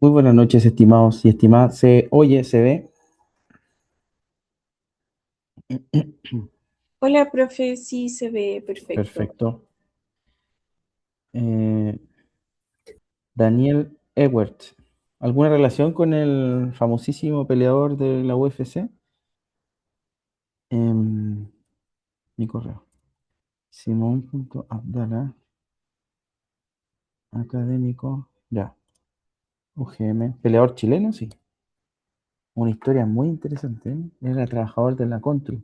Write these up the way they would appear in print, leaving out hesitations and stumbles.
Muy buenas noches, estimados y estimadas. ¿Se oye, se ve? Hola, profe, sí se ve perfecto. Perfecto. Eh, Daniel Ewert. ¿Alguna relación con el famosísimo peleador de la UFC? Em, Mi correo. Simón.abdala, académico, ya, UGM. Peleador chileno, sí. Una historia muy interesante, ¿eh? Era trabajador de la Contru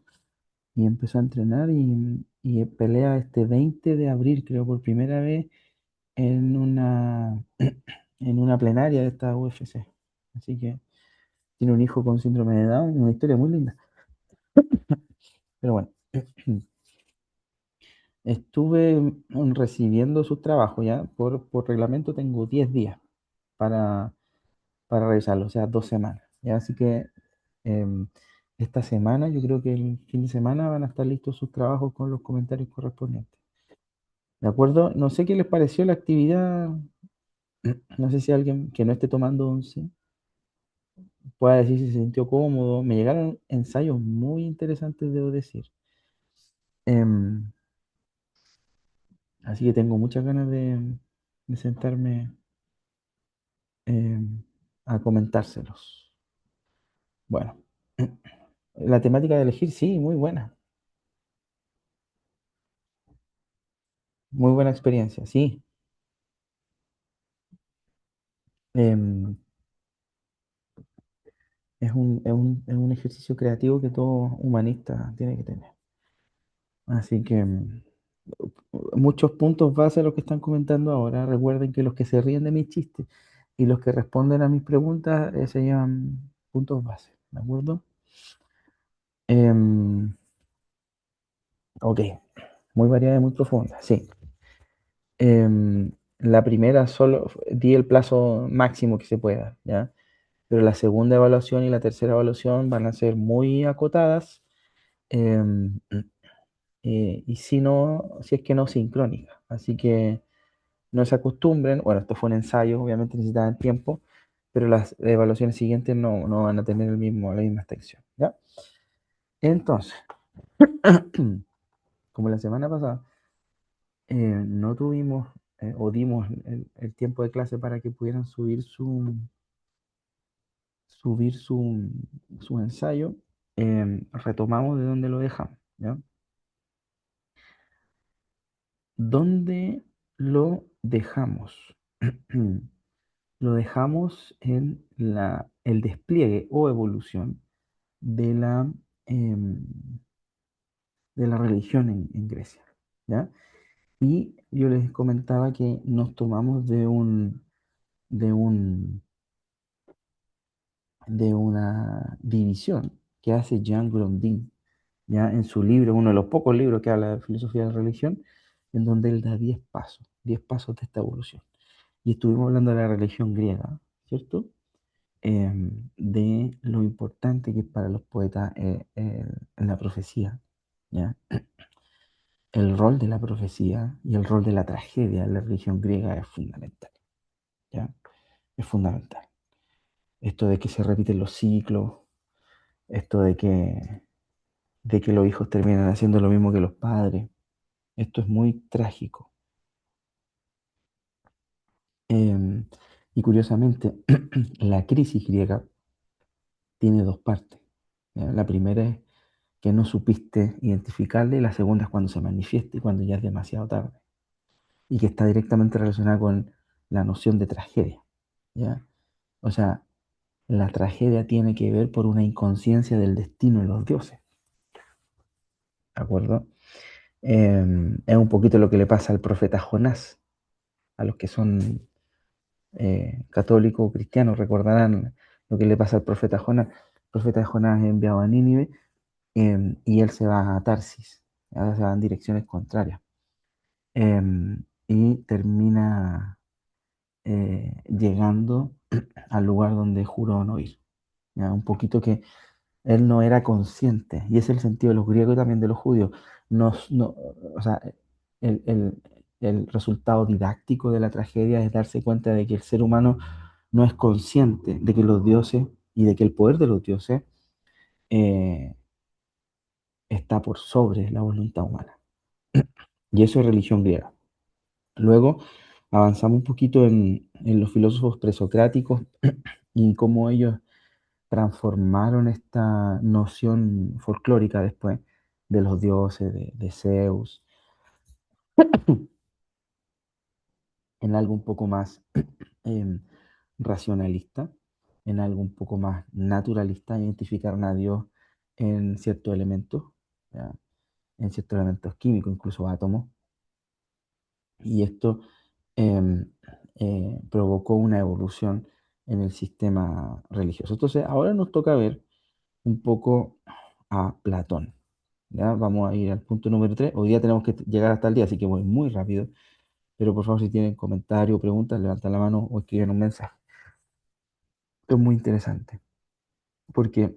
y empezó a entrenar y pelea este 20 de abril, creo, por primera vez en en una plenaria de esta UFC. Así que tiene un hijo con síndrome de Down, una historia muy linda. Pero bueno, estuve recibiendo sus trabajos ya. Por reglamento tengo 10 días para, para revisarlo, o sea, 2 semanas. ¿Ya? Así que em, esta semana, yo creo que el fin de semana van a estar listos sus trabajos con los comentarios correspondientes. ¿De acuerdo? No sé qué les pareció la actividad. No sé si alguien que no esté tomando once pueda decir si se sintió cómodo. Me llegaron ensayos muy interesantes, debo decir. Em, Así que tengo muchas ganas de sentarme em, a comentárselos. Bueno, la temática de elegir, sí, muy buena. Muy buena experiencia, sí. Em, es un ejercicio creativo que todo humanista tiene que tener. Así que muchos puntos base a lo que están comentando ahora. Recuerden que los que se ríen de mis chistes y los que responden a mis preguntas se llaman puntos base, ¿de acuerdo? Em, ok, muy variada y muy profunda, sí. La primera solo di el plazo máximo que se pueda, ¿ya? Pero la segunda evaluación y la tercera evaluación van a ser muy acotadas, em, y si no, si es que no sincrónicas. Así que no se acostumbren. Bueno, esto fue un ensayo, obviamente necesitaban tiempo, pero las evaluaciones siguientes no van a tener la misma extensión, ¿ya? Entonces, como la semana pasada no tuvimos o dimos el tiempo de clase para que pudieran subir su ensayo, retomamos de donde lo dejamos, ¿ya? ¿Dónde lo dejamos? Lo dejamos en el despliegue o evolución de em, de la religión en Grecia, ¿ya? Y yo les comentaba que nos tomamos de un, de una división que hace Jean Grondin, ¿ya? En su libro, uno de los pocos libros que habla de filosofía de la religión, en donde él da 10 pasos de esta evolución. Y estuvimos hablando de la religión griega, ¿cierto? De lo importante que es para los poetas en la profecía, ¿ya? El rol de la profecía y el rol de la tragedia en la religión griega es fundamental, ¿ya? Es fundamental. Esto de que se repiten los ciclos, esto de que los hijos terminan haciendo lo mismo que los padres, esto es muy trágico. Em, y curiosamente, la crisis griega tiene dos partes, ¿ya? La primera es que no supiste identificarle, y la segunda es cuando se manifiesta y cuando ya es demasiado tarde, y que está directamente relacionada con la noción de tragedia, ¿ya? O sea, la tragedia tiene que ver por una inconsciencia del destino de los dioses, ¿de acuerdo? Es un poquito lo que le pasa al profeta Jonás. A los que son católicos o cristianos recordarán lo que le pasa al profeta Jonás. El profeta Jonás es enviado a Nínive, y él se va a Tarsis. Ahora se va en direcciones contrarias. Y termina llegando al lugar donde juró no ir. ¿Ya? Un poquito que él no era consciente, y ese es el sentido de los griegos y también de los judíos. No, o sea, el resultado didáctico de la tragedia es darse cuenta de que el ser humano no es consciente de que los dioses y de que el poder de los dioses eh, está por sobre la voluntad humana. Y eso es religión griega. Luego avanzamos un poquito en los filósofos presocráticos y cómo ellos transformaron esta noción folclórica después de los dioses, de Zeus, en algo un poco más em, racionalista, en algo un poco más naturalista, identificaron a Dios en ciertos elementos, ¿ya? En ciertos elementos químicos, incluso átomos, y esto em, provocó una evolución en el sistema religioso. Entonces, ahora nos toca ver un poco a Platón. ¿Ya? Vamos a ir al punto número 3. Hoy día tenemos que llegar hasta el día, así que voy muy rápido. Pero por favor, si tienen comentarios o preguntas, levanten la mano o escriben un mensaje. Esto es muy interesante, porque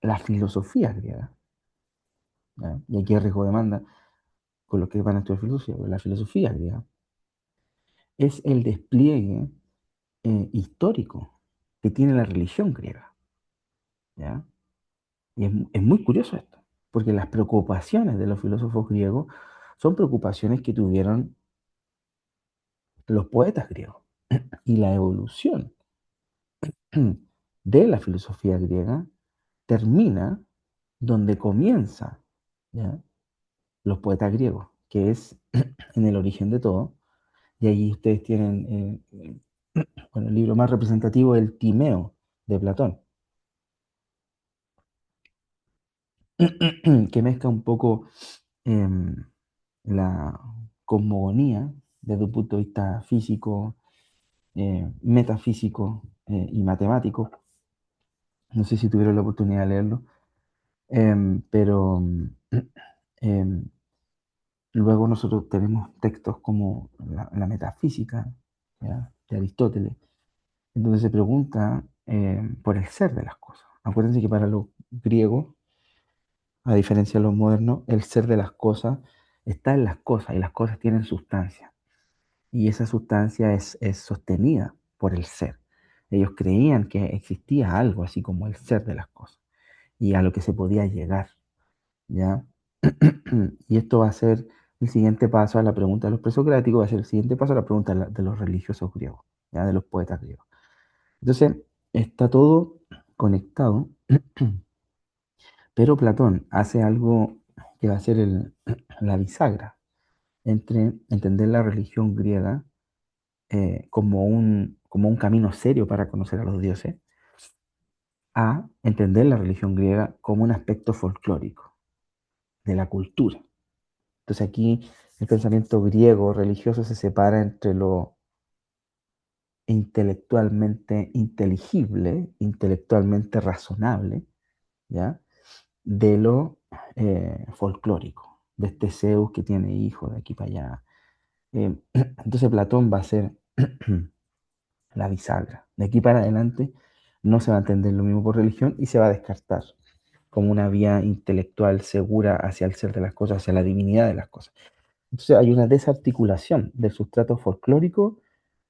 la filosofía griega, ¿ya? Y aquí arriesgo demanda con los que van a estudiar filosofía, pero la filosofía griega es el despliegue histórico que tiene la religión griega, ¿ya? Y es muy curioso esto, porque las preocupaciones de los filósofos griegos son preocupaciones que tuvieron los poetas griegos. Y la evolución de la filosofía griega termina donde comienza, ¿ya? Los poetas griegos, que es en el origen de todo. Y ahí ustedes tienen, bueno, el libro más representativo, el Timeo de Platón, que mezcla un poco em, la cosmogonía desde un punto de vista físico, metafísico y matemático. No sé si tuvieron la oportunidad de leerlo, pero em, luego nosotros tenemos textos como la metafísica, ¿ya? De Aristóteles, en donde se pregunta por el ser de las cosas. Acuérdense que para los griegos, a diferencia de los modernos, el ser de las cosas está en las cosas y las cosas tienen sustancia. Y esa sustancia es sostenida por el ser. Ellos creían que existía algo así como el ser de las cosas y a lo que se podía llegar, ¿ya? Y esto va a ser el siguiente paso a la pregunta de los presocráticos, va a ser el siguiente paso a la pregunta de los religiosos griegos, ¿ya? De los poetas griegos. Entonces, está todo conectado, pero Platón hace algo que va a ser la bisagra entre entender la religión griega como un camino serio para conocer a los dioses, a entender la religión griega como un aspecto folclórico de la cultura. Entonces aquí el pensamiento griego religioso se separa entre lo intelectualmente inteligible, intelectualmente razonable, ¿ya? De lo folclórico, de este Zeus que tiene hijos de aquí para allá. Entonces Platón va a ser la bisagra. De aquí para adelante no se va a entender lo mismo por religión y se va a descartar como una vía intelectual segura hacia el ser de las cosas, hacia la divinidad de las cosas. Entonces hay una desarticulación del sustrato folclórico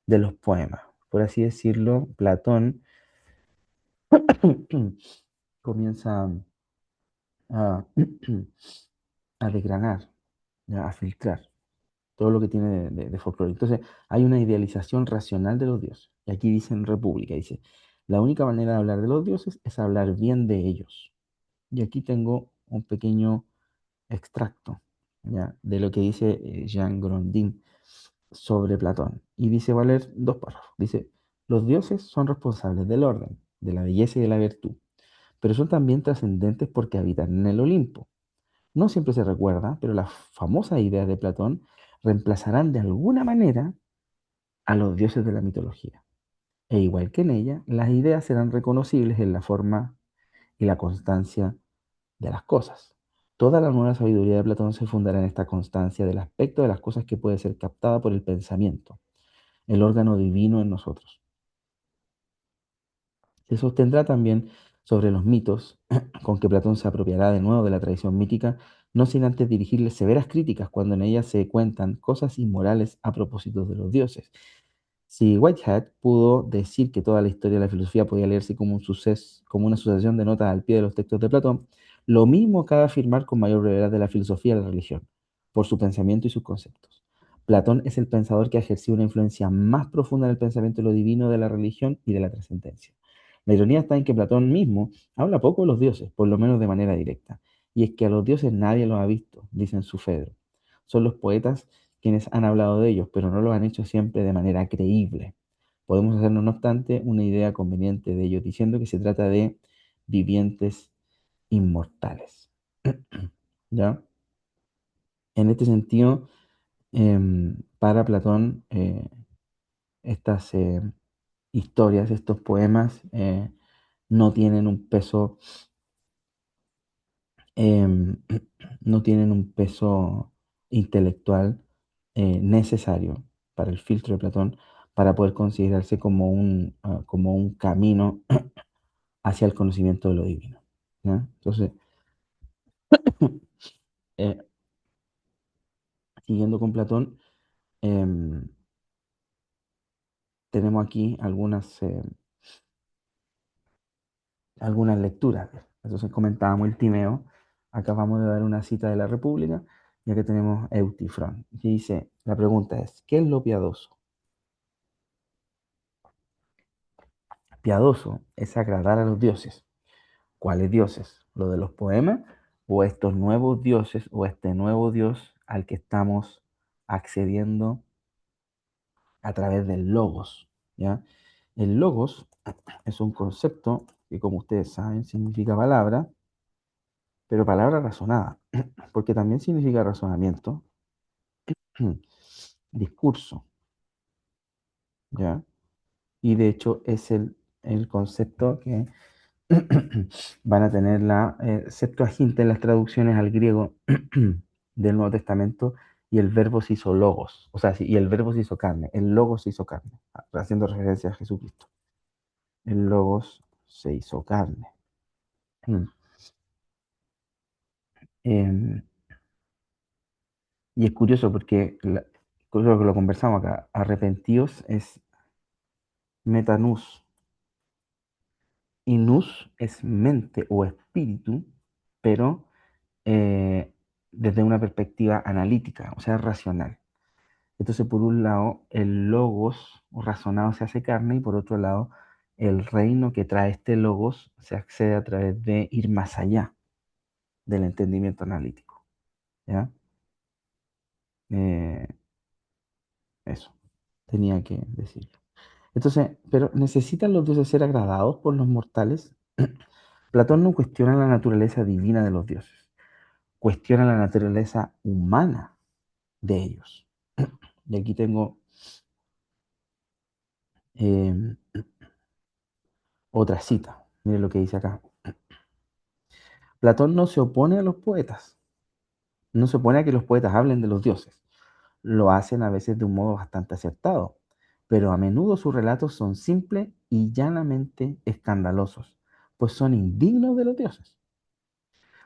de los poemas. Por así decirlo, Platón comienza a, a desgranar, ¿ya? A filtrar todo lo que tiene de folclore. Entonces, hay una idealización racional de los dioses. Y aquí dice en República, dice, la única manera de hablar de los dioses es hablar bien de ellos. Y aquí tengo un pequeño extracto, ¿ya? De lo que dice Jean Grondin sobre Platón. Y dice, va a leer dos párrafos. Dice, los dioses son responsables del orden, de la belleza y de la virtud, pero son también trascendentes porque habitan en el Olimpo. No siempre se recuerda, pero las famosas ideas de Platón reemplazarán de alguna manera a los dioses de la mitología. E igual que en ella, las ideas serán reconocibles en la forma y la constancia de las cosas. Toda la nueva sabiduría de Platón se fundará en esta constancia del aspecto de las cosas que puede ser captada por el pensamiento, el órgano divino en nosotros. Se sostendrá también sobre los mitos, con que Platón se apropiará de nuevo de la tradición mítica no sin antes dirigirles severas críticas cuando en ellas se cuentan cosas inmorales a propósito de los dioses. Si Whitehead pudo decir que toda la historia de la filosofía podía leerse como un suceso, como una sucesión de notas al pie de los textos de Platón, lo mismo cabe afirmar con mayor brevedad de la filosofía y la religión, por su pensamiento y sus conceptos. Platón es el pensador que ha ejercido una influencia más profunda en el pensamiento de lo divino, de la religión y de la trascendencia. La ironía está en que Platón mismo habla poco de los dioses, por lo menos de manera directa, y es que a los dioses nadie los ha visto, dicen su Fedro. Son los poetas quienes han hablado de ellos, pero no lo han hecho siempre de manera creíble. Podemos hacernos, no obstante, una idea conveniente de ellos, diciendo que se trata de vivientes inmortales. ¿Ya? En este sentido, para Platón, estas historias, estos poemas, no tienen un peso, em, no tienen un peso intelectual necesario para el filtro de Platón para poder considerarse como un camino hacia el conocimiento de lo divino. ¿Ya? Entonces, eh, siguiendo con Platón, em, tenemos aquí algunas lecturas. Entonces comentábamos el Timeo, acabamos de dar una cita de la República, ya que tenemos Eutifrón. Y dice, la pregunta es, ¿qué es lo piadoso? Piadoso es agradar a los dioses. ¿Cuáles dioses? ¿Lo de los poemas o estos nuevos dioses o este nuevo dios al que estamos accediendo a través del logos? ¿Ya? El logos es un concepto que, como ustedes saben, significa palabra, pero palabra razonada, porque también significa razonamiento, discurso, ¿ya? Y de hecho es el concepto que van a tener la Septuaginta en las traducciones al griego del Nuevo Testamento, y el verbo se hizo logos, o sea, y el verbo se hizo carne, el logos se hizo carne, haciendo referencia a Jesucristo. El logos se hizo carne. Em, y es curioso porque creo que lo conversamos acá, arrepentidos es metanús, y nous es mente o espíritu, pero desde una perspectiva analítica, o sea, racional. Entonces, por un lado, el logos o razonado se hace carne, y por otro lado, el reino que trae este logos se accede a través de ir más allá del entendimiento analítico. ¿Ya? Eh, eso, tenía que decirlo. Entonces, pero ¿necesitan los dioses ser agradados por los mortales? Platón no cuestiona la naturaleza divina de los dioses, cuestiona la naturaleza humana de ellos. Y aquí tengo eh, otra cita. Miren lo que dice acá. Platón no se opone a los poetas, no se opone a que los poetas hablen de los dioses. Lo hacen a veces de un modo bastante acertado, pero a menudo sus relatos son simples y llanamente escandalosos, pues son indignos de los dioses.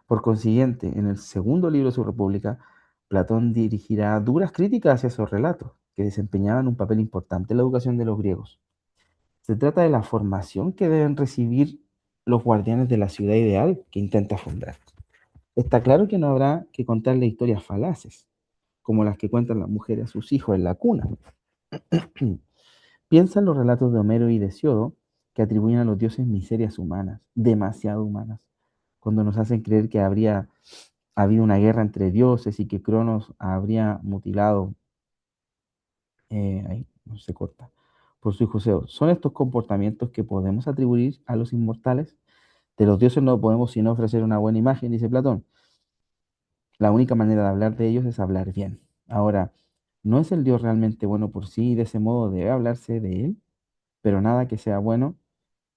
Por consiguiente, en el segundo libro de su República, Platón dirigirá duras críticas hacia esos relatos, que desempeñaban un papel importante en la educación de los griegos. Se trata de la formación que deben recibir los guardianes de la ciudad ideal que intenta fundar. Está claro que no habrá que contarle historias falaces, como las que cuentan las mujeres a sus hijos en la cuna. Piensa en los relatos de Homero y de Hesiodo, que atribuyen a los dioses miserias humanas, demasiado humanas, cuando nos hacen creer que habría habido una guerra entre dioses y que Cronos habría mutilado, ahí no se corta, por su hijo Zeus. ¿Son estos comportamientos que podemos atribuir a los inmortales? De los dioses no podemos sino ofrecer una buena imagen, dice Platón. La única manera de hablar de ellos es hablar bien. Ahora, ¿no es el Dios realmente bueno por sí y de ese modo debe hablarse de él? Pero nada que sea bueno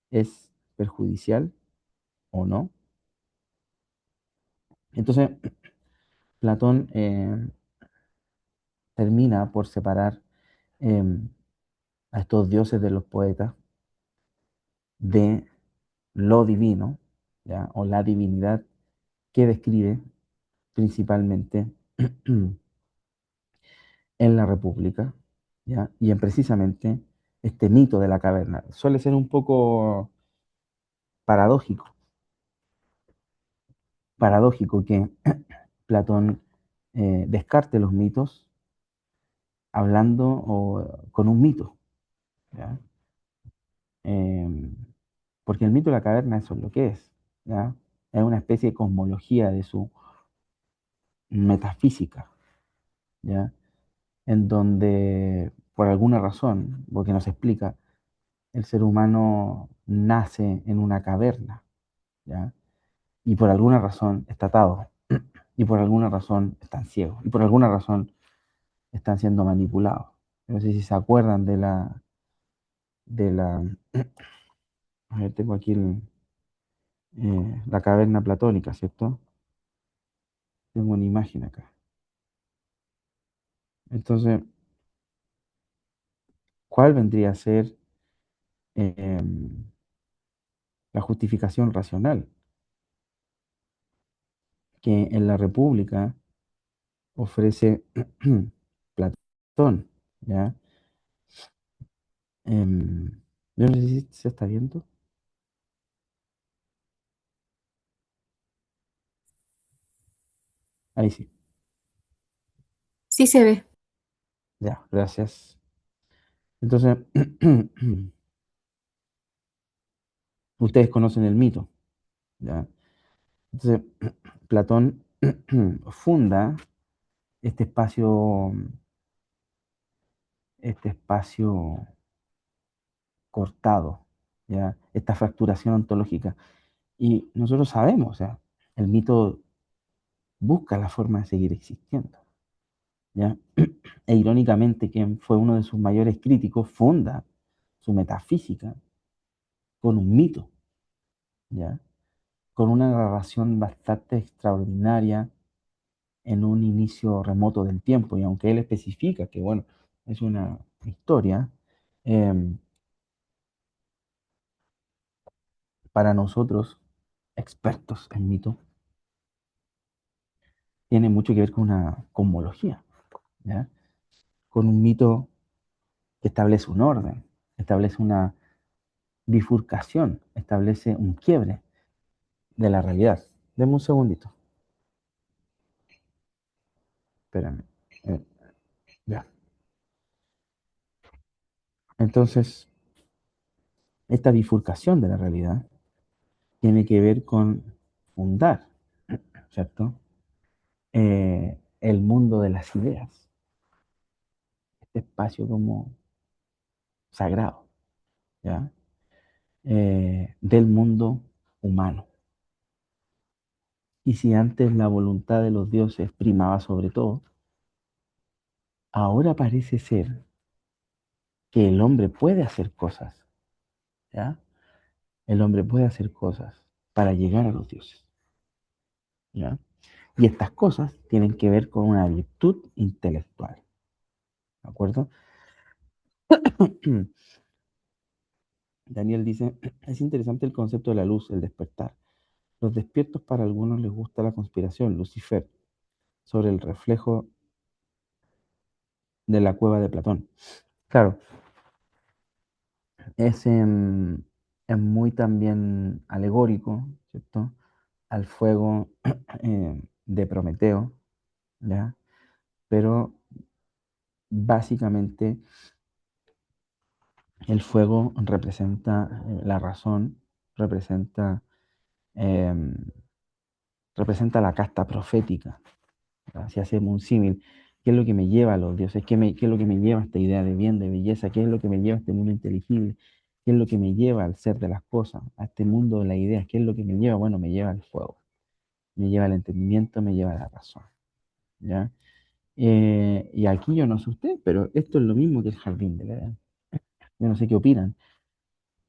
es perjudicial o no. Entonces, Platón termina por separar em, a estos dioses de los poetas de lo divino, ¿ya? O la divinidad que describe, principalmente en la República, ¿ya? Y en precisamente este mito de la caverna. Suele ser un poco paradójico, paradójico que Platón descarte los mitos hablando con un mito, ¿ya? Eh, porque el mito de la caverna eso es lo que es, ¿ya? Es una especie de cosmología de su metafísica, ¿ya? En donde, por alguna razón, porque no se explica, el ser humano nace en una caverna, ¿ya? Y por alguna razón está atado, y por alguna razón están ciegos, y por alguna razón están siendo manipulados. No sé si se acuerdan de la, a ver, tengo aquí la caverna platónica, ¿cierto? Tengo una imagen acá. Entonces, ¿cuál vendría a ser eh, la justificación racional? Que en la República ofrece Platón, ¿ya? Yo no sé si se está viendo. Ahí sí. Sí se ve. Ya, gracias. Entonces, ustedes conocen el mito, ¿ya? Entonces, Platón funda este espacio cortado, ¿ya? Esta fracturación ontológica. Y nosotros sabemos, o sea, el mito busca la forma de seguir existiendo, ¿ya? E irónicamente, quien fue uno de sus mayores críticos funda su metafísica con un mito, ¿ya? Con una narración bastante extraordinaria en un inicio remoto del tiempo. Y aunque él especifica que, bueno, es una historia, eh, para nosotros, expertos en mito, tiene mucho que ver con una cosmología, ¿ya? Con un mito que establece un orden, establece una bifurcación, establece un quiebre de la realidad. Deme un segundito, espérame. Eh, ya. Entonces, esta bifurcación de la realidad tiene que ver con fundar, ¿cierto? El mundo de las ideas, este espacio como sagrado, ¿ya? Del mundo humano. Y si antes la voluntad de los dioses primaba sobre todo, ahora parece ser que el hombre puede hacer cosas, ¿ya? El hombre puede hacer cosas para llegar a los dioses, ¿ya? Y estas cosas tienen que ver con una virtud intelectual, ¿de acuerdo? Daniel dice, es interesante el concepto de la luz, el despertar. Los despiertos para algunos les gusta la conspiración, Lucifer, sobre el reflejo de la cueva de Platón. Claro, es, es muy también alegórico, ¿cierto? Al fuego de Prometeo, ¿ya? Pero básicamente el fuego representa la razón, representa, em, representa la casta profética. Si hacemos un símil, ¿qué es lo que me lleva a los dioses? ¿Qué es lo que me lleva a esta idea de bien, de belleza? ¿Qué es lo que me lleva a este mundo inteligible? ¿Qué es lo que me lleva al ser de las cosas, a este mundo de las ideas? ¿Qué es lo que me lleva? Bueno, me lleva al fuego, me lleva al entendimiento, me lleva a la razón, ¿ya? Y aquí yo no sé usted, pero esto es lo mismo que el jardín del Edén. Yo no sé qué opinan,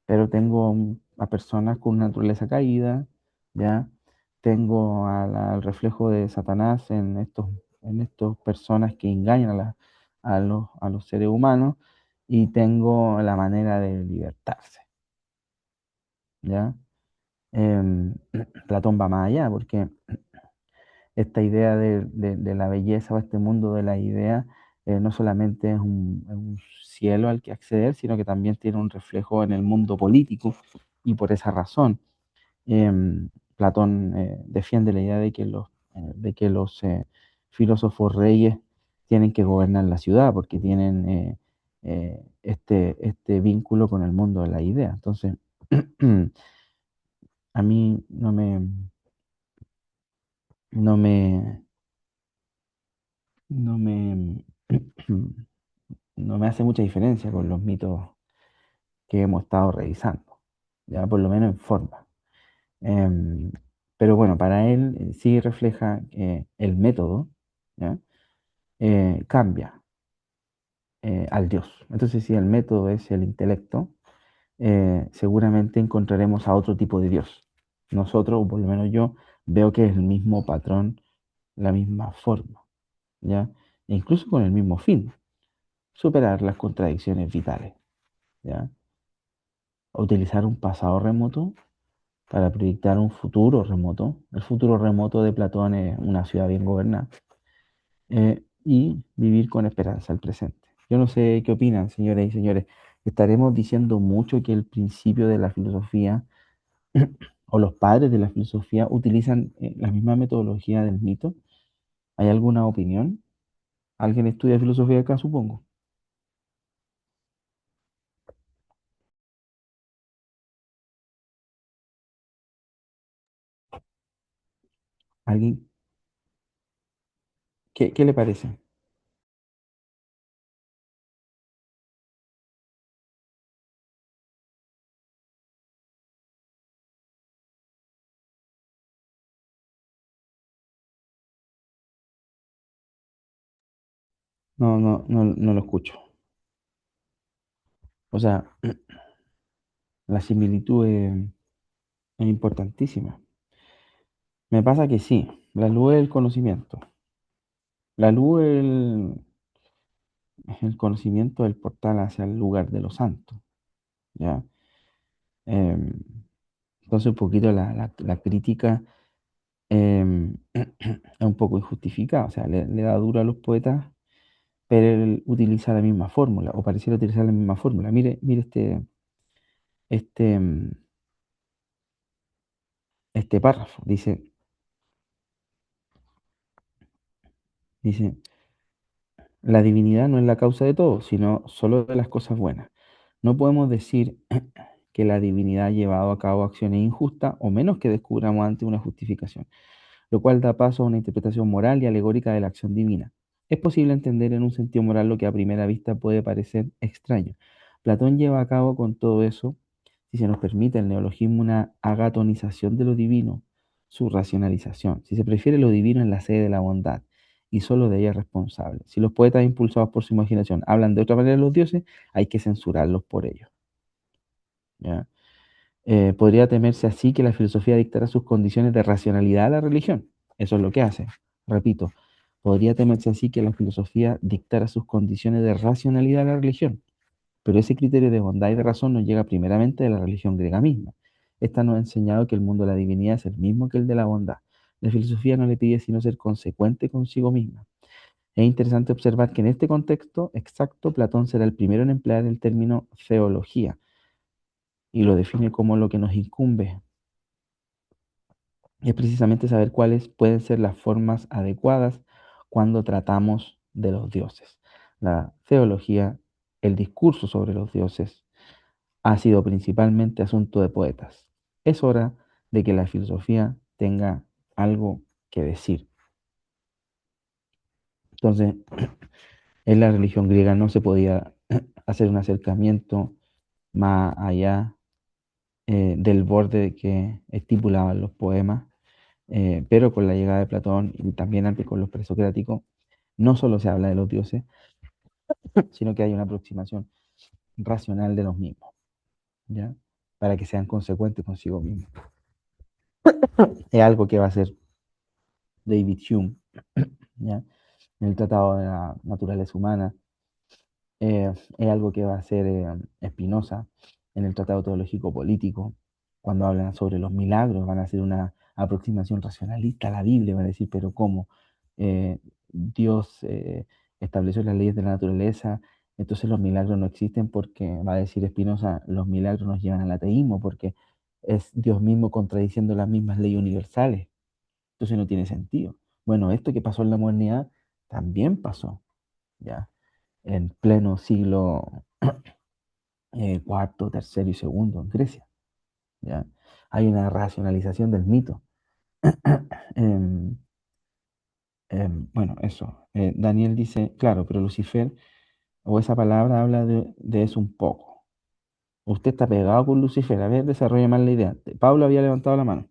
pero tengo a personas con una naturaleza caída, ¿ya? Tengo al reflejo de Satanás en estos personas que engañan a los seres humanos y tengo la manera de libertarse, ¿ya? Platón va más allá porque esta idea de la belleza o este mundo de la idea no solamente es un cielo al que acceder, sino que también tiene un reflejo en el mundo político y por esa razón Platón defiende la idea de que los filósofos reyes tienen que gobernar la ciudad porque tienen este vínculo con el mundo de la idea. Entonces, a mí no me, no me, no me hace mucha diferencia con los mitos que hemos estado revisando, ya por lo menos en forma. Em, pero bueno, para él sí refleja que el método, ¿ya? Cambia al Dios. Entonces, si el método es el intelecto, seguramente encontraremos a otro tipo de Dios. Nosotros, o por lo menos yo, veo que es el mismo patrón, la misma forma, ¿ya? E incluso con el mismo fin, superar las contradicciones vitales, ¿ya? Utilizar un pasado remoto para proyectar un futuro remoto. El futuro remoto de Platón es una ciudad bien gobernada y vivir con esperanza el presente. Yo no sé qué opinan, señoras y señores. Estaremos diciendo mucho que el principio de la filosofía o los padres de la filosofía utilizan la misma metodología del mito. ¿Hay alguna opinión? ¿Alguien estudia filosofía acá, supongo? ¿Alguien? ¿Qué le parece? No lo escucho. O sea, la similitud es importantísima. Me pasa que sí, la luz es el conocimiento. La luz es el conocimiento del portal hacia el lugar de los santos, ¿ya? Em, entonces un poquito la crítica es un poco injustificada, o sea, le da duro a los poetas, pero él utiliza la misma fórmula, o pareciera utilizar la misma fórmula. Mire este, este párrafo, dice, la divinidad no es la causa de todo, sino solo de las cosas buenas. No podemos decir que la divinidad ha llevado a cabo acciones injustas o menos que descubramos antes una justificación, lo cual da paso a una interpretación moral y alegórica de la acción divina. Es posible entender en un sentido moral lo que a primera vista puede parecer extraño. Platón lleva a cabo con todo eso, si se nos permite el neologismo, una agatonización de lo divino, su racionalización. Si se prefiere, lo divino en la sede de la bondad y solo de ella es responsable. Si los poetas impulsados por su imaginación hablan de otra manera de los dioses, hay que censurarlos por ello. ¿Ya? Podría temerse así que la filosofía dictara sus condiciones de racionalidad a la religión. Eso es lo que hace. Repito, podría temerse así que la filosofía dictara sus condiciones de racionalidad a la religión. Pero ese criterio de bondad y de razón nos llega primeramente de la religión griega misma. Esta nos ha enseñado que el mundo de la divinidad es el mismo que el de la bondad. La filosofía no le pide sino ser consecuente consigo misma. Es interesante observar que en este contexto exacto Platón será el primero en emplear el término feología y lo define como lo que nos incumbe es precisamente saber cuáles pueden ser las formas adecuadas cuando tratamos de los dioses. La teología, el discurso sobre los dioses, ha sido principalmente asunto de poetas. Es hora de que la filosofía tenga algo que decir. Entonces, en la religión griega no se podía hacer un acercamiento más allá del borde que estipulaban los poemas, pero con la llegada de Platón y también antes con los presocráticos, no solo se habla de los dioses, sino que hay una aproximación racional de los mismos, ¿ya? Para que sean consecuentes consigo mismos. Es algo que va a hacer David Hume, ¿ya? En el Tratado de la Naturaleza Humana, es algo que va a hacer Spinoza en el Tratado Teológico Político, cuando hablan sobre los milagros, van a hacer una aproximación racionalista a la Biblia, van a decir, pero ¿cómo? Dios estableció las leyes de la naturaleza, entonces los milagros no existen porque, va a decir Spinoza, los milagros nos llevan al ateísmo porque es Dios mismo contradiciendo las mismas leyes universales. Entonces no tiene sentido. Bueno, esto que pasó en la modernidad también pasó, ¿ya? En pleno siglo cuarto, tercero y segundo en Grecia, ¿ya? Hay una racionalización del mito. Em, bueno, eso. Daniel dice, claro, pero Lucifer, o esa palabra habla de eso un poco. Usted está pegado con Lucifer. A ver, desarrolla más la idea. Pablo había levantado la mano.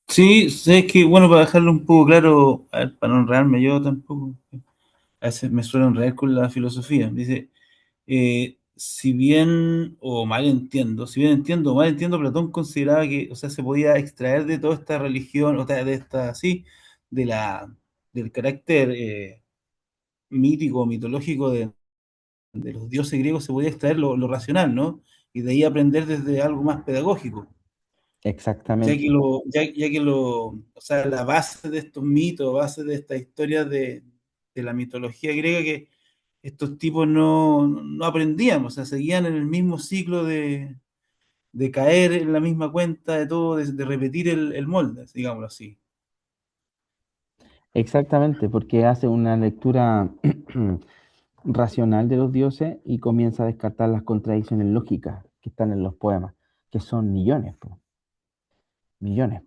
Sí, sé que, bueno, para dejarlo un poco claro, a ver, para no enredarme yo tampoco, a veces me suelo enredar con la filosofía. Dice, si bien, o mal entiendo, si bien entiendo o mal entiendo, Platón consideraba que, o sea, se podía extraer de toda esta religión, o sea, de esta, sí, de del carácter mítico, mitológico de los dioses griegos, se podía extraer lo racional, ¿no? Y de ahí aprender desde algo más pedagógico. Exactamente. Ya que o sea, la base de estos mitos, base de estas historias de la mitología griega, que estos tipos no aprendían, o sea, seguían en el mismo ciclo de caer en la misma cuenta de todo, de repetir el molde, digámoslo así. Exactamente, porque hace una lectura racional de los dioses y comienza a descartar las contradicciones lógicas que están en los poemas, que son millones, po, millones.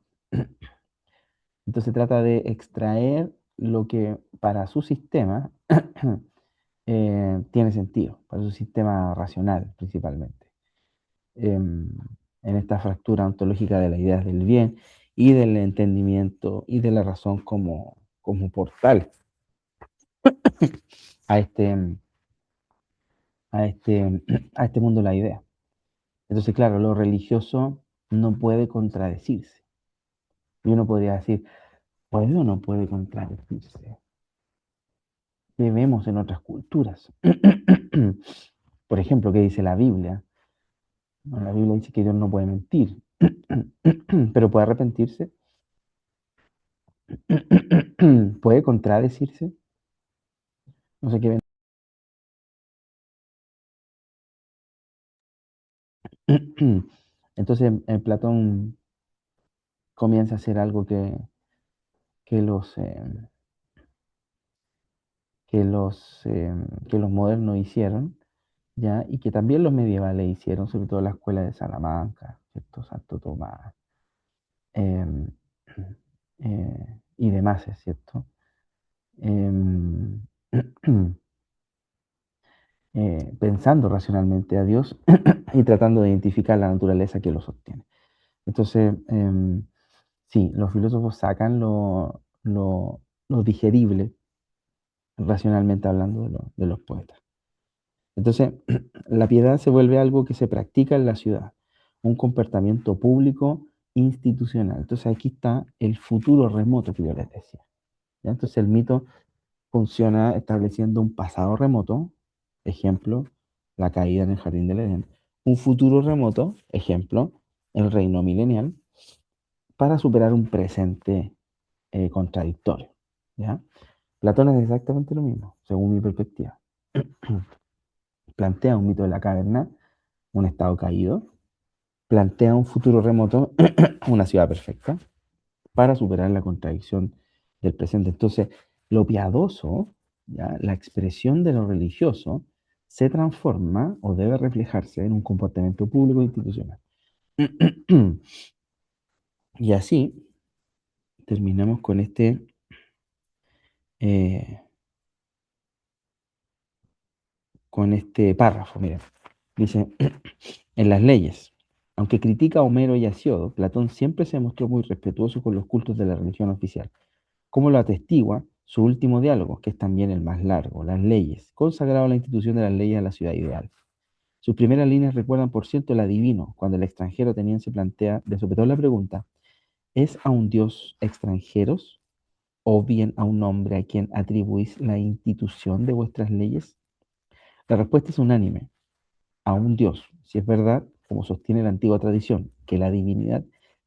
Entonces trata de extraer lo que para su sistema tiene sentido, para su sistema racional principalmente. Em, en esta fractura ontológica de las ideas del bien y del entendimiento y de la razón como portal a este, a este mundo de la idea. Entonces, claro, lo religioso no puede contradecirse. Y uno podría decir, ¿puede o no puede contradecirse? ¿Qué vemos en otras culturas? Por ejemplo, ¿qué dice la Biblia? Bueno, la Biblia dice que Dios no puede mentir, pero puede arrepentirse, puede contradecirse. No sé qué ven. Entonces, Platón comienza a hacer algo que los, que los, que los modernos hicieron, ¿ya? Y que también los medievales hicieron, sobre todo la escuela de Salamanca, ¿cierto? Santo Tomás, em, y demás, ¿es cierto? Em, pensando racionalmente a Dios y tratando de identificar la naturaleza que lo sostiene. Entonces, sí, los filósofos sacan lo digerible, racionalmente hablando, de los poetas. Entonces, la piedad se vuelve algo que se practica en la ciudad, un comportamiento público institucional. Entonces, aquí está el futuro remoto que yo les decía, ¿ya? Entonces, el mito funciona estableciendo un pasado remoto, ejemplo, la caída en el jardín del Edén, un futuro remoto, ejemplo, el reino milenial, para superar un presente contradictorio, ¿ya? Platón es exactamente lo mismo, según mi perspectiva. Plantea un mito de la caverna, un estado caído, plantea un futuro remoto, una ciudad perfecta, para superar la contradicción del presente. Entonces, lo piadoso, ¿ya? La expresión de lo religioso, se transforma o debe reflejarse en un comportamiento público e institucional. Y así terminamos eh, con este párrafo. Miren, dice, en las leyes, aunque critica a Homero y a Hesiodo, Platón siempre se mostró muy respetuoso con los cultos de la religión oficial, como lo atestigua su último diálogo, que es también el más largo, las leyes, consagrado a la institución de las leyes a la ciudad ideal. Sus primeras líneas recuerdan, por cierto, el adivino, cuando el extranjero ateniense plantea de sopetón la pregunta, ¿es a un dios extranjeros o bien a un hombre a quien atribuís la institución de vuestras leyes? La respuesta es unánime, a un dios, si es verdad, como sostiene la antigua tradición, que la divinidad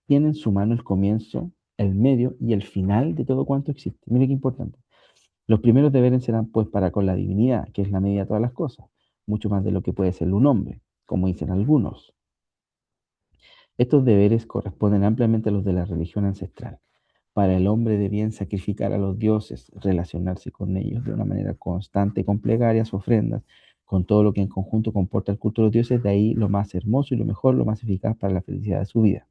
tiene en su mano el comienzo, el medio y el final de todo cuanto existe. Mire qué importante. Los primeros deberes serán pues para con la divinidad, que es la medida de todas las cosas, mucho más de lo que puede ser un hombre, como dicen algunos. Estos deberes corresponden ampliamente a los de la religión ancestral. Para el hombre debían sacrificar a los dioses, relacionarse con ellos de una manera constante, con plegarias, ofrendas, con todo lo que en conjunto comporta el culto de los dioses, de ahí lo más hermoso y lo mejor, lo más eficaz para la felicidad de su vida.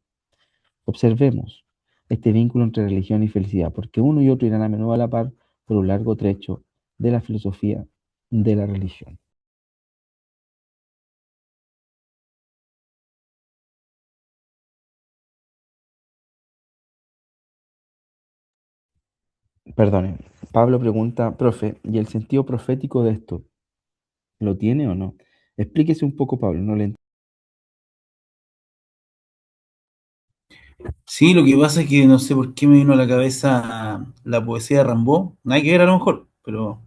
Observemos este vínculo entre religión y felicidad, porque uno y otro irán a menudo a la par por un largo trecho de la filosofía de la religión. Perdone, Pablo pregunta, profe, ¿y el sentido profético de esto lo tiene o no? Explíquese un poco, Pablo, no le Sí, lo que pasa es que no sé por qué me vino a la cabeza la poesía de Rimbaud, nada que ver a lo mejor, pero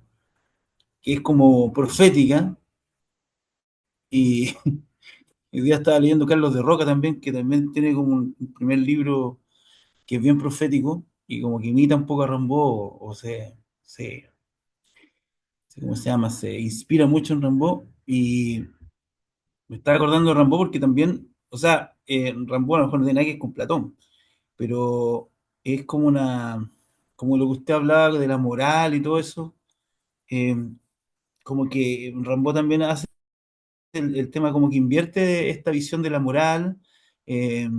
que es como profética. Y hoy día estaba leyendo Carlos de Roca también, que también tiene como un primer libro que es bien profético y como que imita un poco a Rimbaud o ¿cómo se llama? Se inspira mucho en Rimbaud y me estaba acordando de Rimbaud porque también, o sea, Rimbaud a lo mejor no tiene nada que ver con Platón, pero es como como lo que usted hablaba de la moral y todo eso, eh, como que Rimbaud también hace el tema como que invierte esta visión de la moral, eh,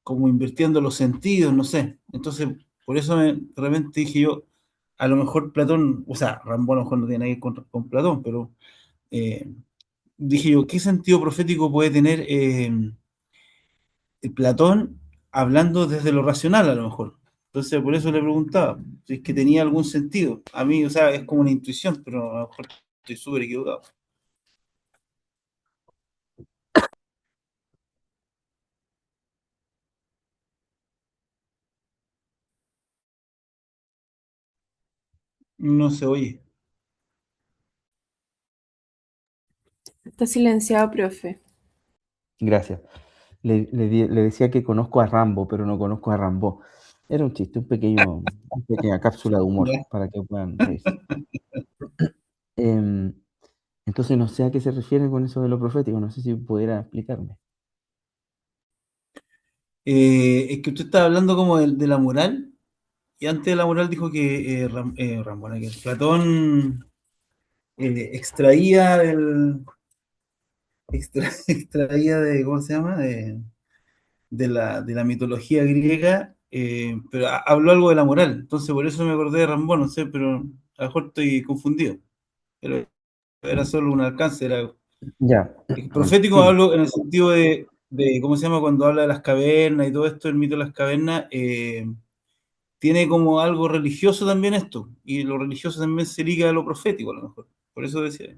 como invirtiendo los sentidos, no sé. Entonces, por eso de repente dije yo, a lo mejor Platón, o sea, Rimbaud a lo mejor no tiene nada que ver con Platón, pero eh, dije yo, ¿qué sentido profético puede tener Platón hablando desde lo racional a lo mejor? Entonces, por eso le preguntaba si es que tenía algún sentido. A mí, o sea, es como una intuición, pero a lo mejor estoy súper equivocado. No se oye. Está silenciado, profe. Gracias. Le decía que conozco a Rambo, pero no conozco a Rambo. Era un chiste, una pequeña cápsula de humor ¿Ya? para que puedan reírse. Em, entonces no sé a qué se refiere con eso de lo profético, no sé si pudiera explicarme. Es que usted estaba hablando como de la moral, y antes de la moral dijo que Ramón, que Platón extraía extraía de, ¿cómo se llama? De la mitología griega, pero habló algo de la moral, entonces por eso me acordé de Rambón, no sé, pero a lo mejor estoy confundido, pero era solo un alcance, era Ya, profético, sí, hablo en el sentido ¿cómo se llama? Cuando habla de las cavernas y todo esto, el mito de las cavernas, tiene como algo religioso también esto, y lo religioso también se liga a lo profético a lo mejor, por eso decía.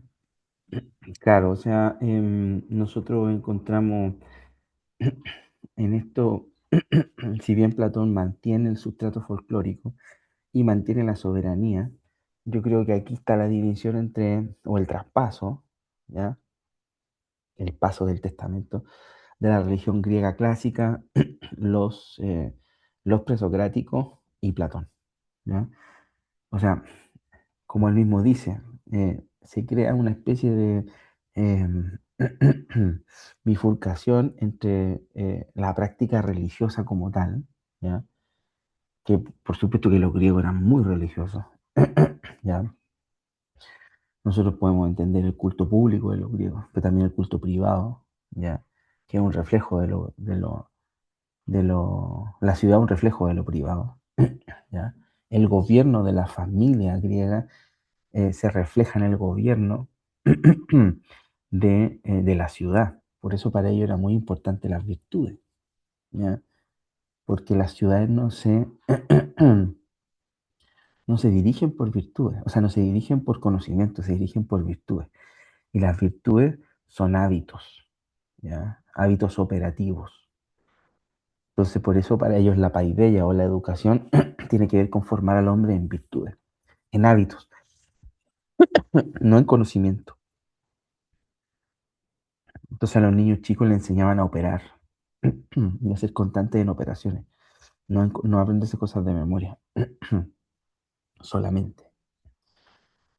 claro, o sea, nosotros encontramos en esto, si bien Platón mantiene el sustrato folclórico y mantiene la soberanía, yo creo que aquí está la división entre, o el traspaso, ¿ya? El paso del testamento de la religión griega clásica, los, eh, los presocráticos y Platón, ¿ya? O sea, como él mismo dice, se crea una especie de em, bifurcación entre la práctica religiosa como tal, ¿ya? Que por supuesto que los griegos eran muy religiosos, ¿ya? Nosotros podemos entender el culto público de los griegos, pero también el culto privado, ¿ya? Que es un reflejo la ciudad es un reflejo de lo privado, ¿ya? El gobierno de la familia griega se refleja en el gobierno de la ciudad. Por eso para ellos era muy importante las virtudes, ¿ya? Porque las ciudades no se dirigen por virtudes, o sea, no se dirigen por conocimiento, se dirigen por virtudes. Y las virtudes son hábitos, ¿ya? Hábitos operativos. Entonces, por eso para ellos la paideia o la educación tiene que ver con formar al hombre en virtudes, en hábitos, no en conocimiento. Entonces a los niños chicos les enseñaban a operar y a ser constantes en operaciones, no aprenderse cosas de memoria solamente.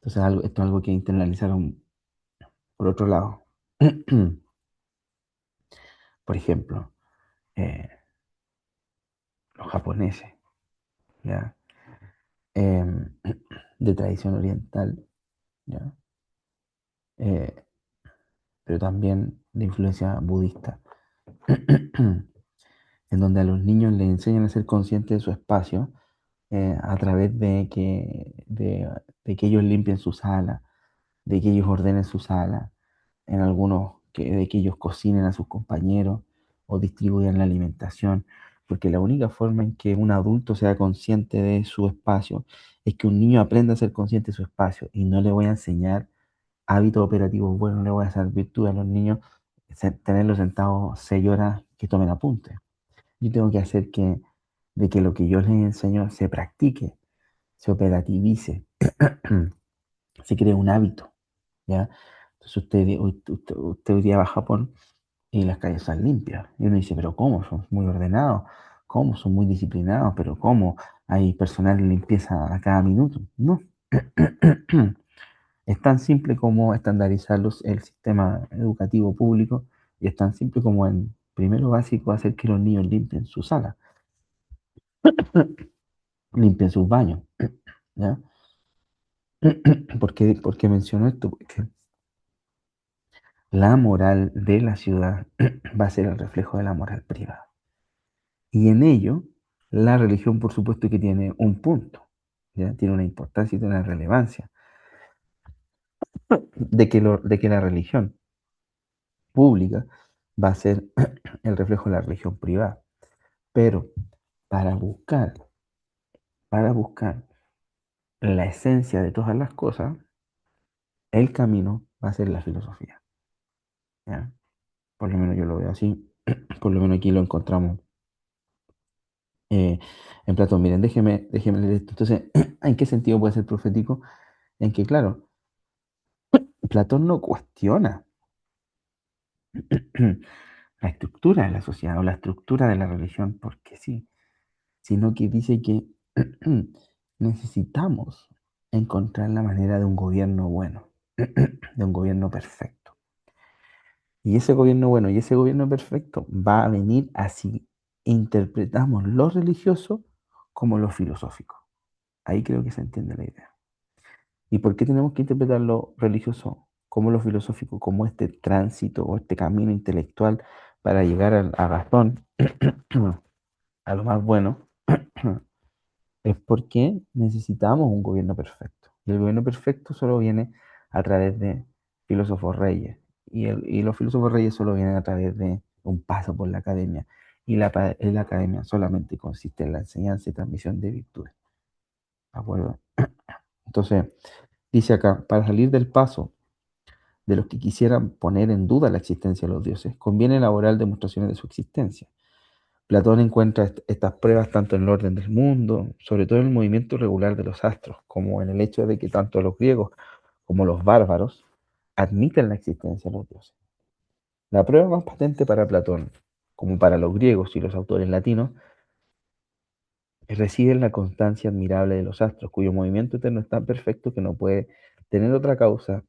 Entonces esto es algo que internalizaron por otro lado. Por ejemplo, eh, los japoneses, ¿ya? Em, de tradición oriental, ¿ya? Eh, pero también de influencia budista, en donde a los niños les enseñan a ser conscientes de su espacio a través de que ellos limpien su sala, de que ellos ordenen su sala, de que ellos cocinen a sus compañeros o distribuyan la alimentación, porque la única forma en que un adulto sea consciente de su espacio es que un niño aprenda a ser consciente de su espacio y no le voy a enseñar hábitos operativos buenos, no le voy a hacer virtud a los niños, tenerlos sentados 6 horas que tomen apuntes. Yo tengo que hacer de que lo que yo les enseño se practique, se operativice, se cree un hábito, ¿ya? Entonces usted hoy día va a Japón y las calles están limpias. Y uno dice, pero ¿cómo? Son muy ordenados. ¿Cómo? Son muy disciplinados. Pero ¿cómo? Hay personal de limpieza a cada minuto. No. Es tan simple como estandarizar el sistema educativo público y es tan simple como en primero básico hacer que los niños limpien su sala, limpien sus baños. ¿Ya? ¿Por qué menciono esto? Porque la moral de la ciudad va a ser el reflejo de la moral privada. Y en ello, la religión, por supuesto, que tiene un punto, ¿ya? Tiene una importancia y tiene una relevancia de que la religión pública va a ser el reflejo de la religión privada. Pero para buscar, para buscar la esencia de todas las cosas, el camino va a ser la filosofía, ¿ya? Por lo menos yo lo veo así, por lo menos aquí lo encontramos eh, en Platón. Miren, déjeme leer esto. Entonces, ¿en qué sentido puede ser profético? En que, claro, Platón no cuestiona la estructura de la sociedad o la estructura de la religión, porque sí, sino que dice que necesitamos encontrar la manera de un gobierno bueno, de un gobierno perfecto. Y ese gobierno bueno y ese gobierno perfecto va a venir así interpretamos lo religioso como lo filosófico. Ahí creo que se entiende la idea. ¿Y por qué tenemos que interpretar lo religioso como lo filosófico, como este tránsito o este camino intelectual para llegar a Gastón, a lo más bueno? Es porque necesitamos un gobierno perfecto. Y el gobierno perfecto solo viene a través de filósofos reyes. Y los filósofos reyes solo vienen a través de un paso por la academia. Y la academia solamente consiste en la enseñanza y transmisión de virtudes. ¿De acuerdo? Entonces, dice acá, para salir del paso de los que quisieran poner en duda la existencia de los dioses, conviene elaborar demostraciones de su existencia. Platón encuentra estas pruebas tanto en el orden del mundo, sobre todo en el movimiento irregular de los astros, como en el hecho de que tanto los griegos como los bárbaros admiten la existencia de los dioses. La prueba más patente para Platón, como para los griegos y los autores latinos, reside en la constancia admirable de los astros, cuyo movimiento eterno es tan perfecto que no puede tener otra causa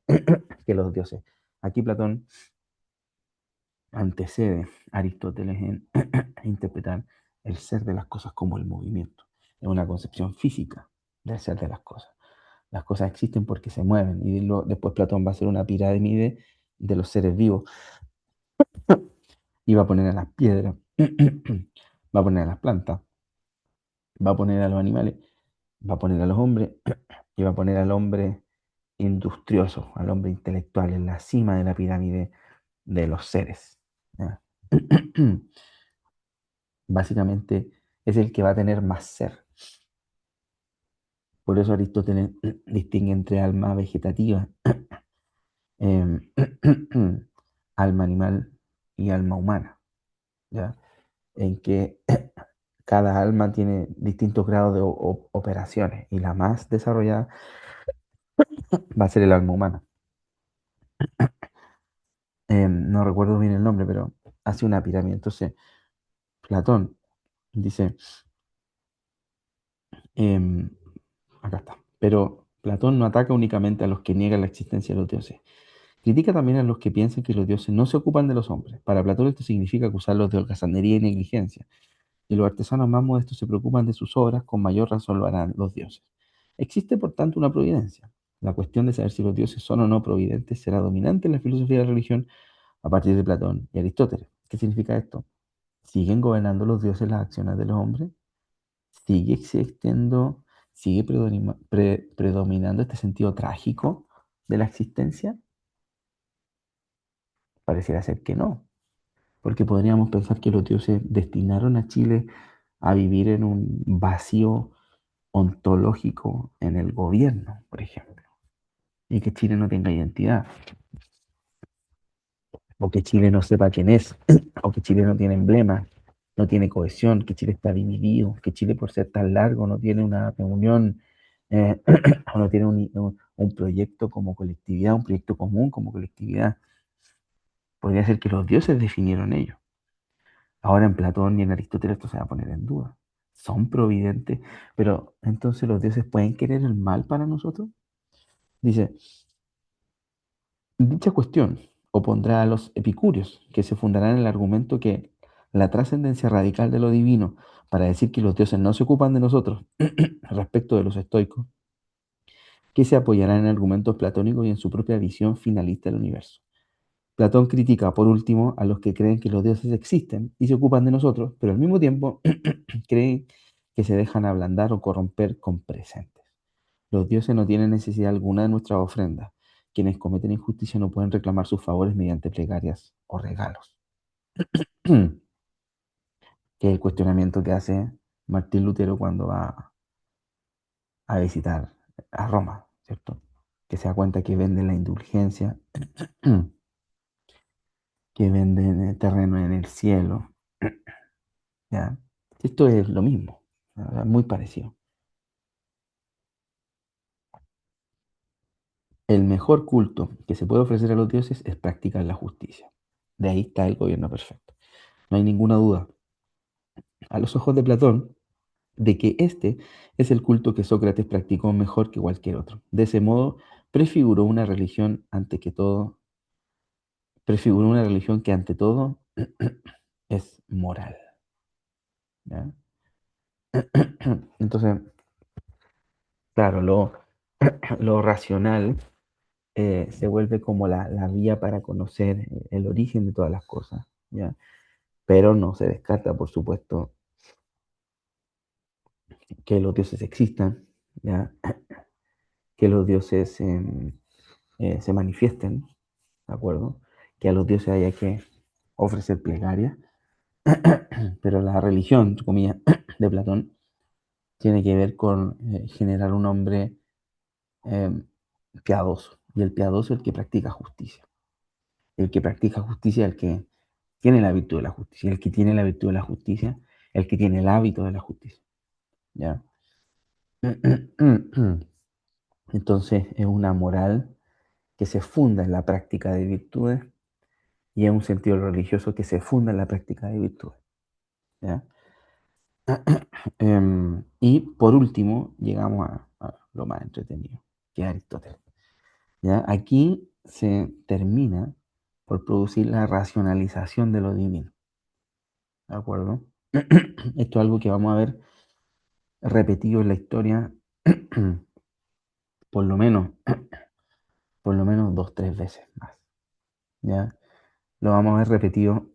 que los dioses. Aquí Platón antecede a Aristóteles en interpretar el ser de las cosas como el movimiento. Es una concepción física del ser de las cosas. Las cosas existen porque se mueven y después Platón va a hacer una pirámide de los seres vivos y va a poner a las piedras, va a poner a las plantas, va a poner a los animales, va a poner a los hombres y va a poner al hombre industrioso, al hombre intelectual en la cima de la pirámide de los seres. ¿Ya? Básicamente es el que va a tener más ser. Por eso Aristóteles distingue entre alma vegetativa, em, alma animal y alma humana, ¿ya? En que cada alma tiene distintos grados de operaciones y la más desarrollada va a ser el alma humana. no recuerdo bien el nombre, pero hace una pirámide. Entonces, Platón dice, em, acá está, pero Platón no ataca únicamente a los que niegan la existencia de los dioses. Critica también a los que piensan que los dioses no se ocupan de los hombres. Para Platón esto significa acusarlos de holgazanería y negligencia. Y los artesanos más modestos se preocupan de sus obras, con mayor razón lo harán los dioses. Existe, por tanto, una providencia. La cuestión de saber si los dioses son o no providentes será dominante en la filosofía de la religión a partir de Platón y Aristóteles. ¿Qué significa esto? ¿Siguen gobernando los dioses las acciones de los hombres? ¿Sigue existiendo, sigue predominando este sentido trágico de la existencia? Pareciera ser que no, porque podríamos pensar que los dioses destinaron a Chile a vivir en un vacío ontológico en el gobierno, por ejemplo, y que Chile no tenga identidad, o que Chile no sepa quién es, o que Chile no tiene emblema, no tiene cohesión, que Chile está dividido, que Chile por ser tan largo no tiene una reunión, o no tiene un proyecto como colectividad, un proyecto común como colectividad. Podría ser que los dioses definieron ello. Ahora en Platón y en Aristóteles esto se va a poner en duda. Son providentes, pero entonces los dioses pueden querer el mal para nosotros. Dice, dicha cuestión opondrá a los epicúreos, que se fundarán en el argumento que la trascendencia radical de lo divino, para decir que los dioses no se ocupan de nosotros, respecto de los estoicos, que se apoyarán en argumentos platónicos y en su propia visión finalista del universo. Platón critica, por último, a los que creen que los dioses existen y se ocupan de nosotros, pero al mismo tiempo creen que se dejan ablandar o corromper con presentes. Los dioses no tienen necesidad alguna de nuestras ofrendas. Quienes cometen injusticia no pueden reclamar sus favores mediante plegarias o regalos. Que es el cuestionamiento que hace Martín Lutero cuando va a visitar a Roma, ¿cierto? Que se da cuenta que venden la indulgencia, que venden el terreno en el cielo, ¿ya? Esto es lo mismo, muy parecido. El mejor culto que se puede ofrecer a los dioses es practicar la justicia. De ahí está el gobierno perfecto. No hay ninguna duda, a los ojos de Platón, de que este es el culto que Sócrates practicó mejor que cualquier otro. De ese modo, prefiguró una religión ante que todo, prefiguró una religión que ante todo es moral. ¿Ya? Entonces, claro, lo racional se vuelve como la vía para conocer el origen de todas las cosas, ¿ya? Pero no se descarta, por supuesto, que los dioses existan, ¿ya? Que los dioses se manifiesten, ¿de acuerdo? Que a los dioses haya que ofrecer plegaria, pero la religión, entre comillas, de Platón tiene que ver con generar un hombre eh, piadoso, y el piadoso es el que practica justicia. El que practica justicia es el que tiene la virtud de la justicia. El que tiene la virtud de la justicia, el que tiene el hábito de la justicia. ¿Ya? Entonces es una moral que se funda en la práctica de virtudes y es un sentido religioso que se funda en la práctica de virtudes. ¿Ya? Y por último, llegamos a lo más entretenido, que es Aristóteles. ¿Ya? Aquí se termina por producir la racionalización de lo divino. ¿De acuerdo? Esto es algo que vamos a ver repetido en la historia por lo menos, por lo menos dos, tres veces más. ¿Ya? Lo vamos a ver repetido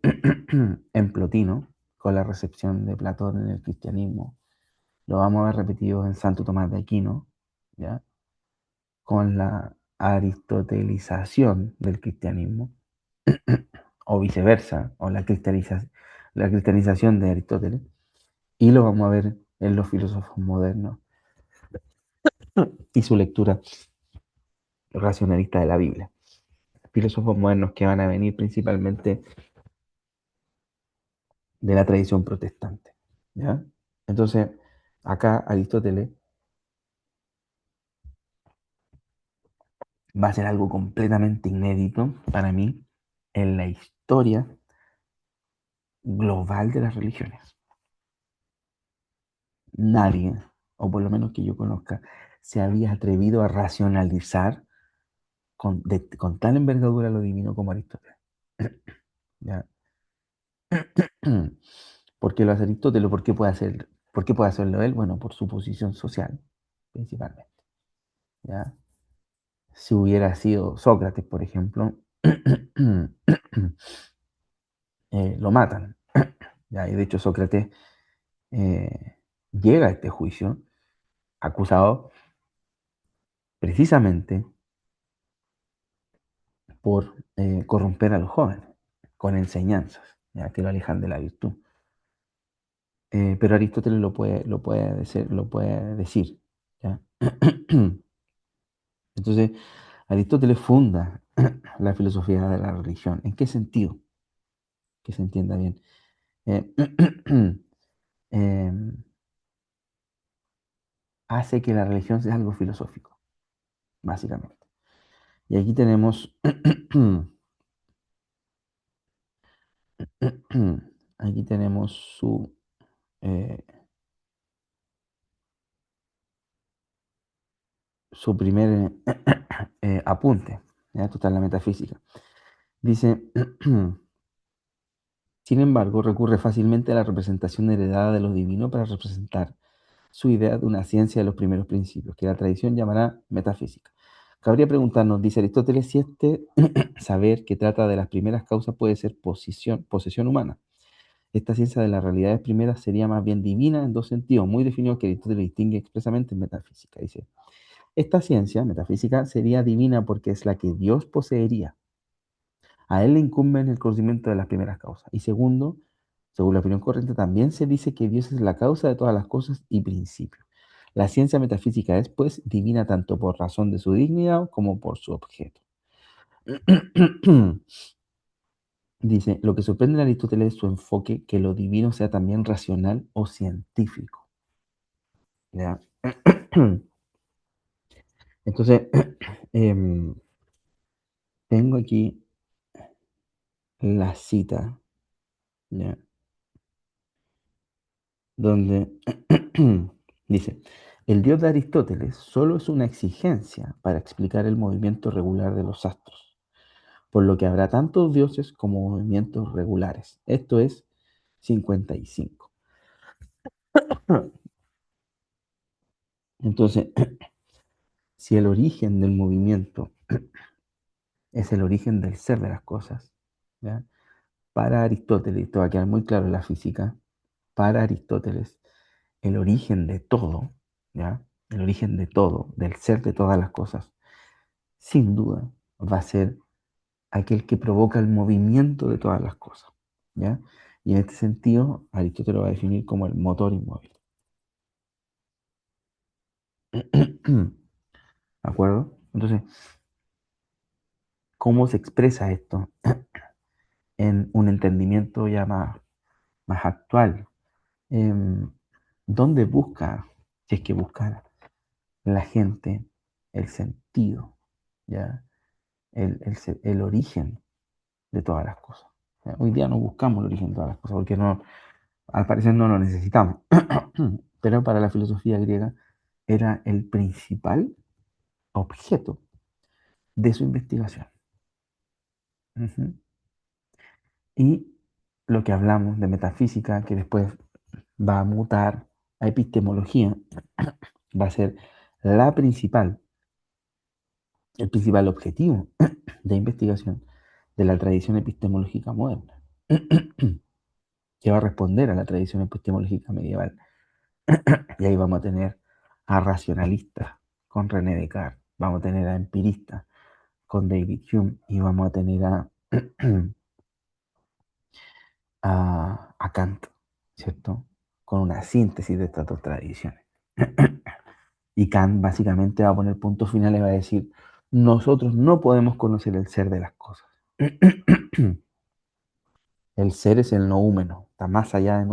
en Plotino, con la recepción de Platón en el cristianismo. Lo vamos a ver repetido en Santo Tomás de Aquino, ¿ya? Con la aristotelización del cristianismo, o viceversa, o la cristianización de Aristóteles. Y lo vamos a ver en los filósofos modernos y su lectura racionalista de la Biblia. Filósofos modernos que van a venir principalmente de la tradición protestante. ¿Ya? Entonces, acá Aristóteles va a ser algo completamente inédito para mí, en la historia global de las religiones. Nadie, o por lo menos que yo conozca, se había atrevido a racionalizar con tal envergadura lo divino como Aristóteles. ¿Ya? ¿Por qué lo hace Aristóteles? ¿Por qué puede hacerlo él? Bueno, por su posición social, principalmente. ¿Ya? Si hubiera sido Sócrates, por ejemplo, lo matan. ¿Ya? Y de hecho Sócrates llega a este juicio acusado precisamente por corromper a los jóvenes con enseñanzas, ¿ya? Que lo alejan de la virtud. Pero Aristóteles lo puede decir. ¿Ya? Entonces, Aristóteles funda la filosofía de la religión. ¿En qué sentido? Que se entienda bien. Eh, eh, hace que la religión sea algo filosófico, básicamente. Y aquí tenemos, aquí tenemos eh, su primer apunte. ¿Ya? Esto está en la metafísica. Dice, sin embargo, recurre fácilmente a la representación heredada de lo divino para representar su idea de una ciencia de los primeros principios, que la tradición llamará metafísica. Cabría preguntarnos, dice Aristóteles, si este saber que trata de las primeras causas puede ser posesión humana. Esta ciencia de las realidades primeras sería más bien divina en dos sentidos muy definidos que Aristóteles distingue expresamente en metafísica. Dice, esta ciencia metafísica sería divina porque es la que Dios poseería. A él le incumbe en el conocimiento de las primeras causas. Y segundo, según la opinión corriente, también se dice que Dios es la causa de todas las cosas y principios. La ciencia metafísica es, pues, divina tanto por razón de su dignidad como por su objeto. Dice, lo que sorprende a Aristóteles es su enfoque que lo divino sea también racional o científico. ¿Ya? Entonces, tengo aquí la cita, ¿ya? Donde dice, el Dios de Aristóteles solo es una exigencia para explicar el movimiento regular de los astros, por lo que habrá tantos dioses como movimientos regulares. Esto es 55. Entonces, si el origen del movimiento es el origen del ser de las cosas, ¿ya? Para Aristóteles, esto va a quedar muy claro en la física, para Aristóteles, el origen de todo, ¿ya? El origen de todo, del ser de todas las cosas, sin duda va a ser aquel que provoca el movimiento de todas las cosas, ¿ya? Y en este sentido, Aristóteles lo va a definir como el motor inmóvil. ¿De acuerdo? Entonces, ¿cómo se expresa esto en un entendimiento ya más actual? Em, ¿Dónde busca, si es que buscara, la gente el sentido, ¿ya? El origen de todas las cosas? ¿Ya? Hoy día no buscamos el origen de todas las cosas porque no, al parecer no lo necesitamos. Pero para la filosofía griega era el principal objeto de su investigación. Ujú. Y lo que hablamos de metafísica, que después va a mutar a epistemología, va a ser la principal, el principal objetivo de investigación de la tradición epistemológica moderna, que va a responder a la tradición epistemológica medieval. Y ahí vamos a tener a racionalistas con René Descartes, vamos a tener a empiristas con David Hume y vamos a tener a Kant, ¿cierto? Con una síntesis de estas dos tradiciones. Y Kant básicamente va a poner punto final y va a decir, nosotros no podemos conocer el ser de las cosas. El ser es el noúmeno, está más allá de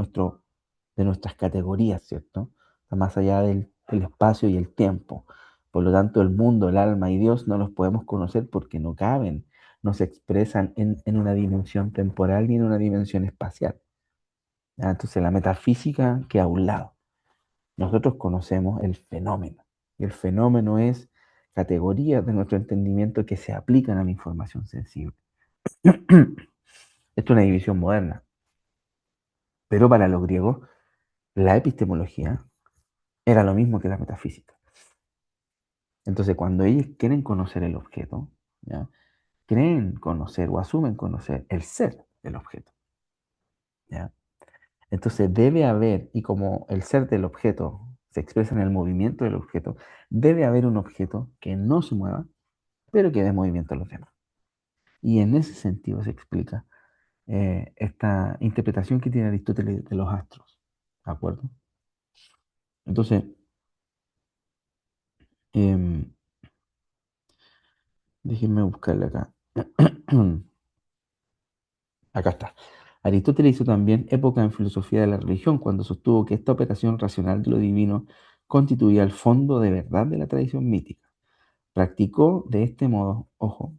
nuestras categorías, ¿cierto? Está más allá del espacio y el tiempo. Por lo tanto, el mundo, el alma y Dios no los podemos conocer porque no caben, no se expresan en una dimensión temporal ni en una dimensión espacial. ¿Ya? Entonces la metafísica queda a un lado. Nosotros conocemos el fenómeno, y el fenómeno es categorías de nuestro entendimiento que se aplican a la información sensible. Esto es una división moderna, pero para los griegos la epistemología era lo mismo que la metafísica. Entonces, cuando ellos quieren conocer el objeto, ¿ya? Creen conocer o asumen conocer el ser del objeto, ¿ya? Entonces debe haber, y como el ser del objeto se expresa en el movimiento del objeto, debe haber un objeto que no se mueva, pero que dé movimiento a los demás. Y en ese sentido se explica esta interpretación que tiene Aristóteles de los astros. ¿De acuerdo? Entonces, em, déjenme buscarle acá. Acá está. Aristóteles hizo también época en filosofía de la religión cuando sostuvo que esta operación racional de lo divino constituía el fondo de verdad de la tradición mítica. Practicó de este modo, ojo,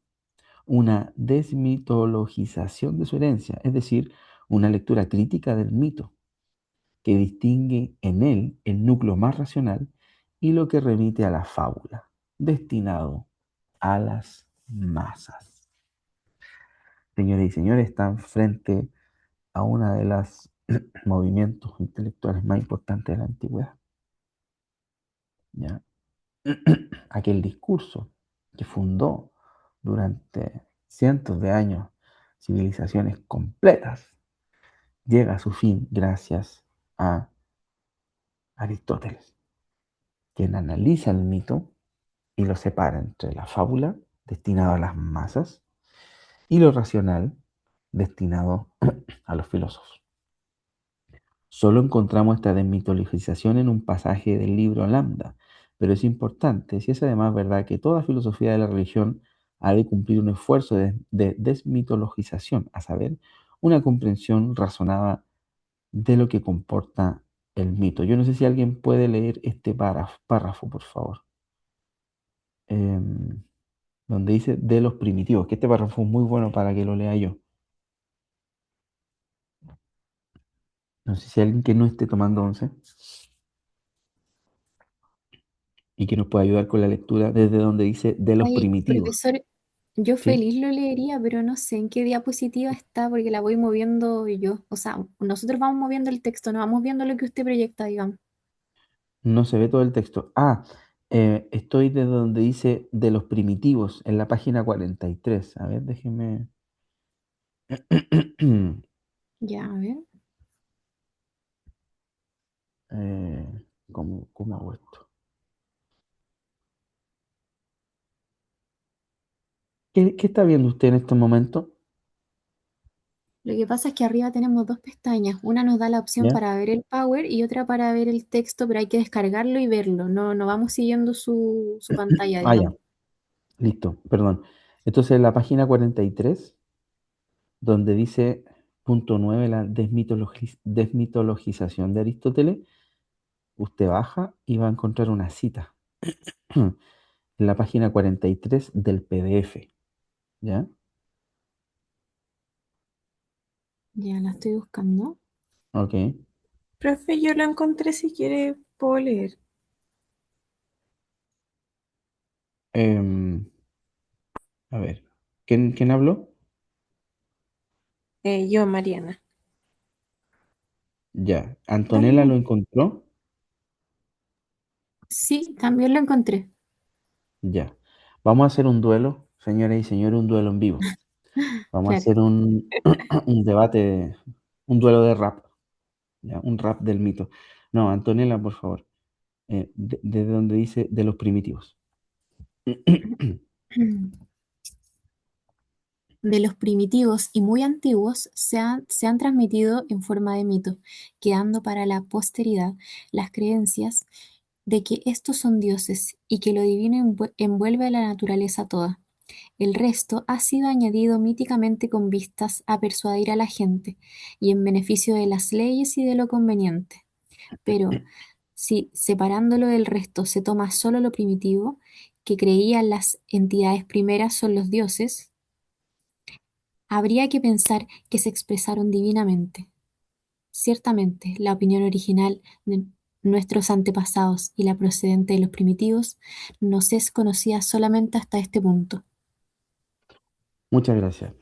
una desmitologización de su herencia, es decir, una lectura crítica del mito, que distingue en él el núcleo más racional y lo que remite a la fábula, destinado a las masas. Señores y señores, están frente a uno de los movimientos intelectuales más importantes de la antigüedad. ¿Ya? Aquel discurso que fundó durante cientos de años civilizaciones completas llega a su fin gracias a Aristóteles, quien analiza el mito y lo separa entre la fábula, destinado a las masas, y lo racional, destinado a los filósofos. Solo encontramos esta desmitologización en un pasaje del libro Lambda, pero es importante, si es además verdad que toda filosofía de la religión ha de cumplir un esfuerzo de desmitologización, a saber, una comprensión razonada de lo que comporta el mito. Yo no sé si alguien puede leer este párrafo, por favor, em, donde dice de los primitivos, que este párrafo es muy bueno para que lo lea yo. No sé si hay alguien que no esté tomando once y que nos pueda ayudar con la lectura desde donde dice de los Ay, primitivos. profesor, yo ¿Sí? feliz lo leería, pero no sé en qué diapositiva está porque la voy moviendo yo. O sea, nosotros vamos moviendo el texto, no vamos viendo lo que usted proyecta, digamos. No se ve todo el texto. Estoy de donde dice de los primitivos, en la página 43. A ver, déjeme. Ya, a ver. ¿Cómo hago esto? ¿Qué está viendo usted en este momento? Lo que pasa es que arriba tenemos dos pestañas. Una nos da la opción ¿Ya? para ver el Power y otra para ver el texto, pero hay que descargarlo y verlo. No, no vamos siguiendo su pantalla, Ah, ya, digamos. listo, perdón. Entonces, en la página 43, donde dice punto 9, la desmitologización de Aristóteles, usted baja y va a encontrar una cita en la página 43 del PDF. ¿Ya? Ya la estoy buscando. Ok. Profe, yo lo encontré, si quiere puedo leer. Em, a ver, ¿quién habló? Yo, Mariana. Ya. ¿Antonella lo Dale. encontró? Sí, también lo encontré. Ya. Vamos a hacer un duelo, señoras y señores, un duelo en vivo. Vamos a Claro. hacer un debate, un duelo de rap, ¿ya? Un rap del mito. No, Antonella, por favor. Desde donde dice de los primitivos. De los primitivos y muy antiguos se han transmitido en forma de mito, quedando para la posteridad las creencias de que estos son dioses y que lo divino envuelve a la naturaleza toda. El resto ha sido añadido míticamente con vistas a persuadir a la gente y en beneficio de las leyes y de lo conveniente. Pero si separándolo del resto se toma solo lo primitivo, que creían las entidades primeras son los dioses, Habría que pensar que se expresaron divinamente. Ciertamente, la opinión original de nuestros antepasados y la procedente de los primitivos nos es conocida solamente hasta este punto. Muchas gracias.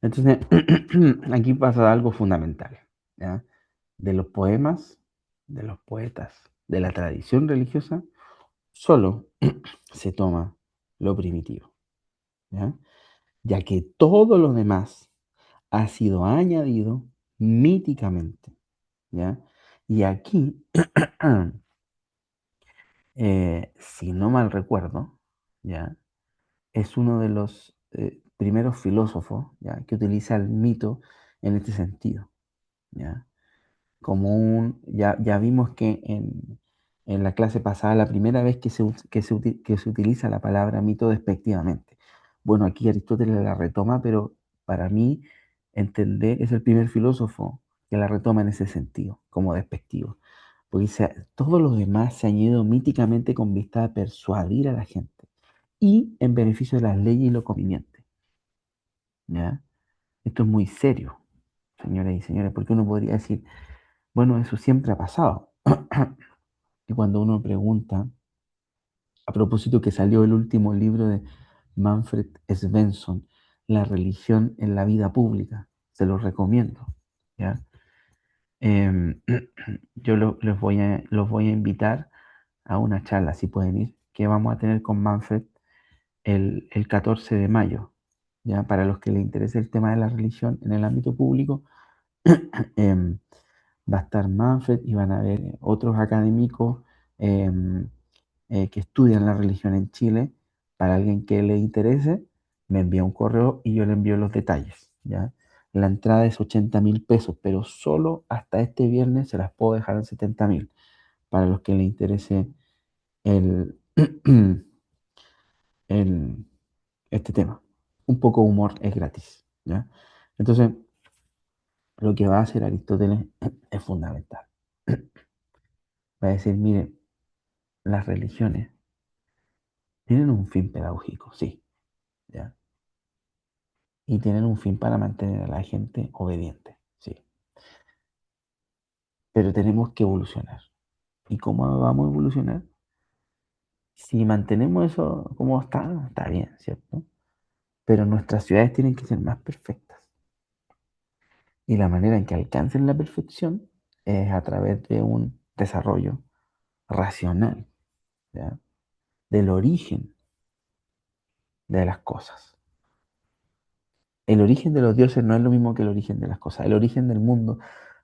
Entonces, aquí pasa algo fundamental, ¿ya? De los poemas, de los poetas, de la tradición religiosa, solo se toma lo primitivo, ¿ya? Ya que todo lo demás ha sido añadido míticamente, ¿ya? Y aquí, si no mal recuerdo, ¿ya? Es uno de los primeros filósofos, ¿ya? Que utiliza el mito en este sentido, ¿ya? Ya vimos que en la clase pasada, la primera vez que se utiliza la palabra mito despectivamente. Bueno, aquí Aristóteles la retoma, pero para mí entender es el primer filósofo que la retoma en ese sentido, como despectivo. Porque dice, todo lo demás se ha añadido míticamente con vista a persuadir a la gente y en beneficio de las leyes y lo conveniente, ¿ya? Esto es muy serio, señoras y señores, porque uno podría decir, bueno, eso siempre ha pasado. Y cuando uno pregunta, a propósito que salió el último libro de Manfred Svensson, La religión en la vida pública, se los recomiendo, ¿ya? Em, yo los voy a invitar a una charla, si pueden ir, que vamos a tener con Manfred el 14 de mayo, ¿ya? Para los que les interese el tema de la religión en el ámbito público, em, va a estar Manfred y van a haber otros académicos em, que estudian la religión en Chile. Para alguien que le interese, me envía un correo y yo le envío los detalles, ¿ya? La entrada es 80.000 pesos, pero solo hasta este viernes se las puedo dejar en 70.000. Para los que le interese el, el- este tema. Un poco de humor es gratis, ¿ya? Entonces, lo que va a hacer Aristóteles es fundamental. Va a decir, mire, las religiones tienen un fin pedagógico, sí, ¿ya? Y tienen un fin para mantener a la gente obediente, sí. Pero tenemos que evolucionar. ¿Y cómo vamos a evolucionar? Si mantenemos eso como está, está bien, ¿cierto? Pero nuestras ciudades tienen que ser más perfectas. Y la manera en que alcancen la perfección es a través de un desarrollo racional, ¿ya? Del origen de las cosas. El origen de los dioses no es lo mismo que el origen de las cosas. El origen del mundo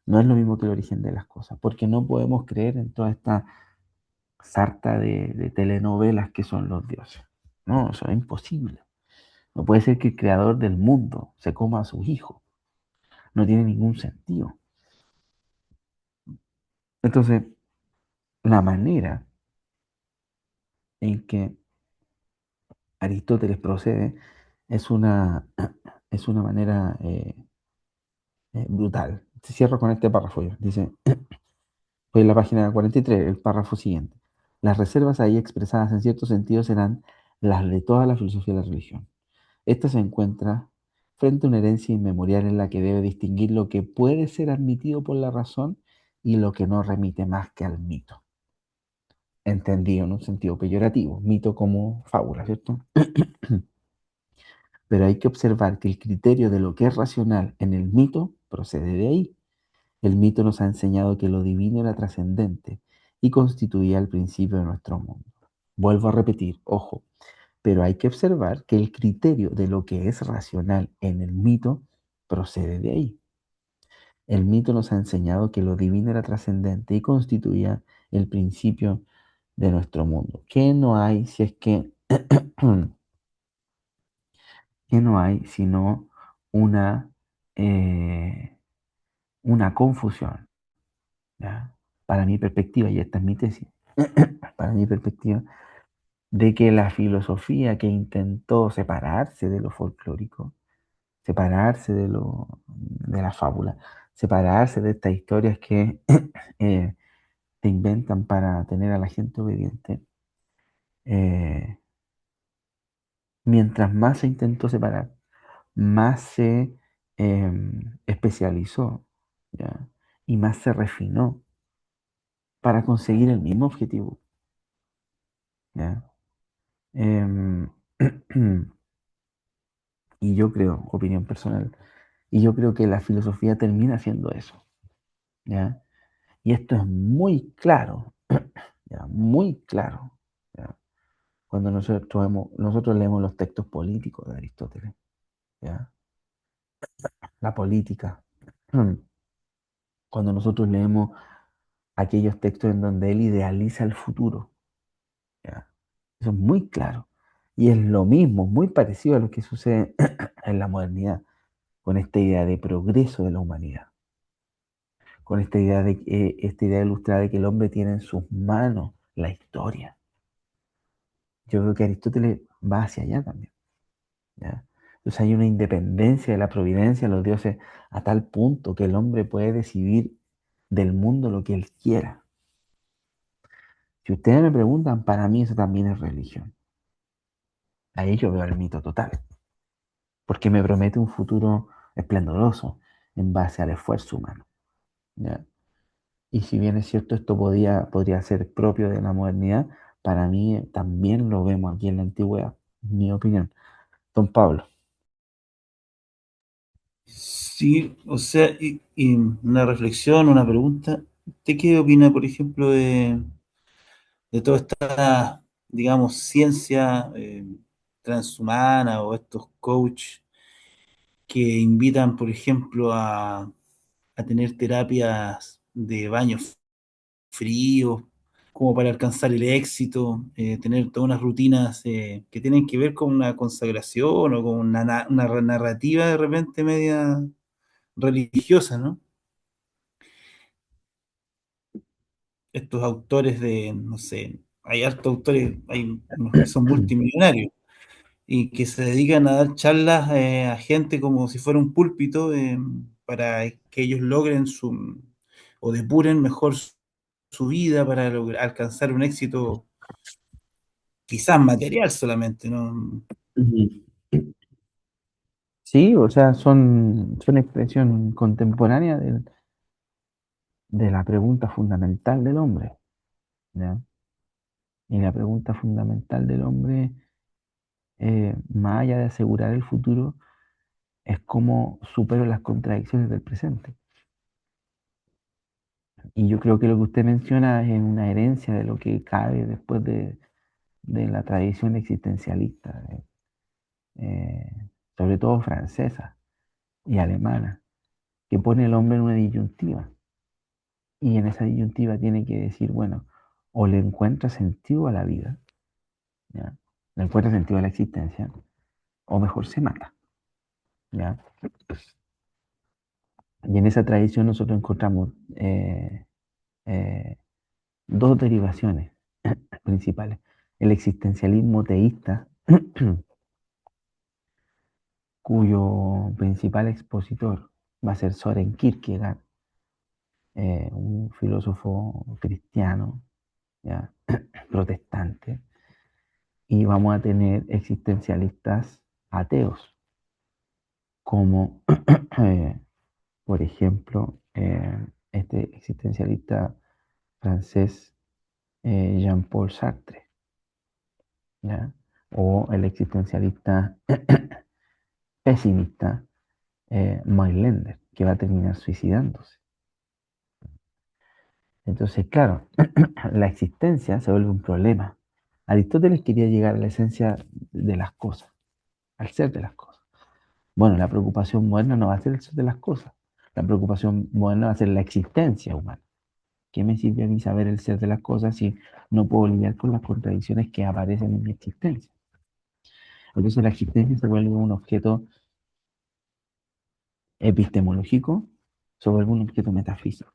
no es lo mismo que el origen de las cosas. Porque no podemos creer en toda esta sarta de telenovelas que son los dioses. No, eso es imposible. No puede ser que el creador del mundo se coma a sus hijos. No tiene ningún sentido. Entonces, la manera en que Aristóteles procede es una, es una manera brutal. Cierro con este párrafo. Dice, Hoy en la página 43, el párrafo siguiente. Las reservas ahí expresadas en cierto sentido serán las de toda la filosofía de la religión. Esta se encuentra frente a una herencia inmemorial en la que debe distinguir lo que puede ser admitido por la razón y lo que no remite más que al mito. Entendido en un sentido peyorativo, mito como fábula, ¿cierto? Pero hay que observar que el criterio de lo que es racional en el mito procede de ahí. El mito nos ha enseñado que lo divino era trascendente y constituía el principio de nuestro mundo. Vuelvo a repetir, ojo, pero hay que observar que el criterio de lo que es racional en el mito procede de ahí. El mito nos ha enseñado que lo divino era trascendente y constituía el principio de nuestro mundo. ¿Qué no hay si es que, qué no hay sino una, eh, una confusión? ¿Ya? Para mi perspectiva, y esta es mi tesis, para mi perspectiva, de que la filosofía que intentó separarse de lo folclórico, separarse de la fábula, separarse de estas historias que eh, te inventan para tener a la gente obediente, eh, mientras más se intentó separar, más se especializó, ¿ya? Y más se refinó para conseguir el mismo objetivo, ¿ya? Em, y yo creo, opinión personal, y yo creo que la filosofía termina haciendo eso, ¿ya? Y esto es muy claro, ¿ya? Muy claro, ¿ya? Cuando nosotros leemos los textos políticos de Aristóteles, ¿ya? La política. Cuando nosotros leemos aquellos textos en donde él idealiza el futuro, ¿ya? Eso es muy claro. Y es lo mismo, muy parecido a lo que sucede en la modernidad, con esta idea de progreso de la humanidad, con esta idea ilustrada de que el hombre tiene en sus manos la historia. Yo creo que Aristóteles va hacia allá también, ¿ya? Entonces hay una independencia de la providencia de los dioses a tal punto que el hombre puede decidir del mundo lo que él quiera. Si ustedes me preguntan, para mí eso también es religión. Ahí yo veo el mito total, porque me promete un futuro esplendoroso en base al esfuerzo humano, ¿ya? Y si bien es cierto, esto podría ser propio de la modernidad, para mí también lo vemos aquí en la antigüedad, mi opinión. Don Pablo. Sí, o sea, y una reflexión, una pregunta. ¿Usted qué opina, por ejemplo, de toda esta, digamos, ciencia transhumana o estos coach que invitan, por ejemplo, a tener terapias de baños fríos, como para alcanzar el éxito, tener todas unas rutinas que tienen que ver con una consagración o con una narrativa de repente media religiosa, ¿no? Estos autores de, no sé, hay hartos autores, hay unos que son multimillonarios y que se dedican a dar charlas a gente como si fuera un púlpito para que ellos logren o depuren mejor su vida para alcanzar un éxito quizás material solamente, ¿no? Ujú. Sí, o sea, son expresión contemporánea de la pregunta fundamental del hombre, ¿ya? Y la pregunta fundamental del hombre, más allá de asegurar el futuro, es cómo supero las contradicciones del presente. Y yo creo que lo que usted menciona es una herencia de lo que cabe después de la tradición existencialista, sobre todo francesa y alemana, que pone al hombre en una disyuntiva. Y en esa disyuntiva tiene que decir, bueno, o le encuentra sentido a la vida, ¿ya? Le encuentra sentido a la existencia, o mejor se mata, ¿ya? Y en esa tradición nosotros encontramos eh, dos derivaciones principales. El existencialismo teísta, cuyo principal expositor va a ser Soren Kierkegaard, un filósofo cristiano, ¿ya? Protestante, y vamos a tener existencialistas ateos, como por ejemplo este existencialista francés Jean-Paul Sartre, ¿ya? O el existencialista pesimista Moilender, que va a terminar suicidándose. Entonces, claro, la existencia se vuelve un problema. Aristóteles quería llegar a la esencia de las cosas, al ser de las cosas. Bueno, la preocupación moderna no va a ser el ser de las cosas. La preocupación moderna va a ser la existencia humana. ¿Qué me sirve a mí saber el ser de las cosas si no puedo lidiar con las contradicciones que aparecen en mi existencia? Entonces la existencia se vuelve un objeto epistemológico, se vuelve un objeto metafísico.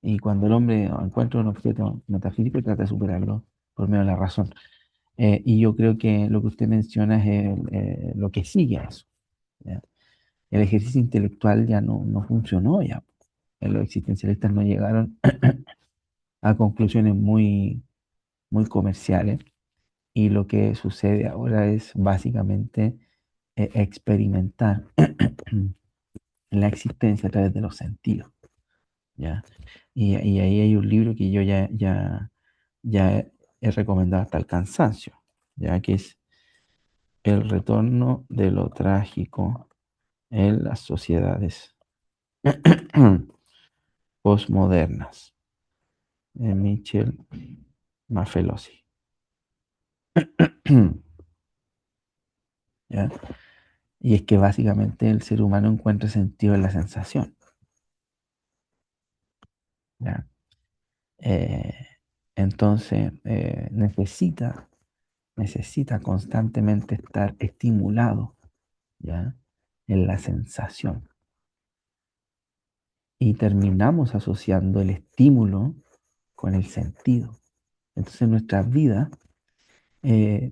Y cuando el hombre encuentra un objeto metafísico, trata de superarlo por medio de la razón. Y yo creo que lo que usted menciona es lo que sigue a eso, ¿ya? El ejercicio intelectual ya no funcionó ya. Los existencialistas no llegaron a conclusiones muy comerciales y lo que sucede ahora es básicamente experimentar la existencia a través de los sentidos, ¿ya? Y ahí hay un libro que yo ya he recomendado hasta el cansancio, ya que es El retorno de lo trágico en las sociedades postmodernas, de Michel Maffelosi. ¿Ya? Y es que básicamente el ser humano encuentra sentido en la sensación. ¿Ya? Eh, entonces necesita constantemente estar estimulado, ¿ya? En la sensación. Y terminamos asociando el estímulo con el sentido. Entonces nuestras vidas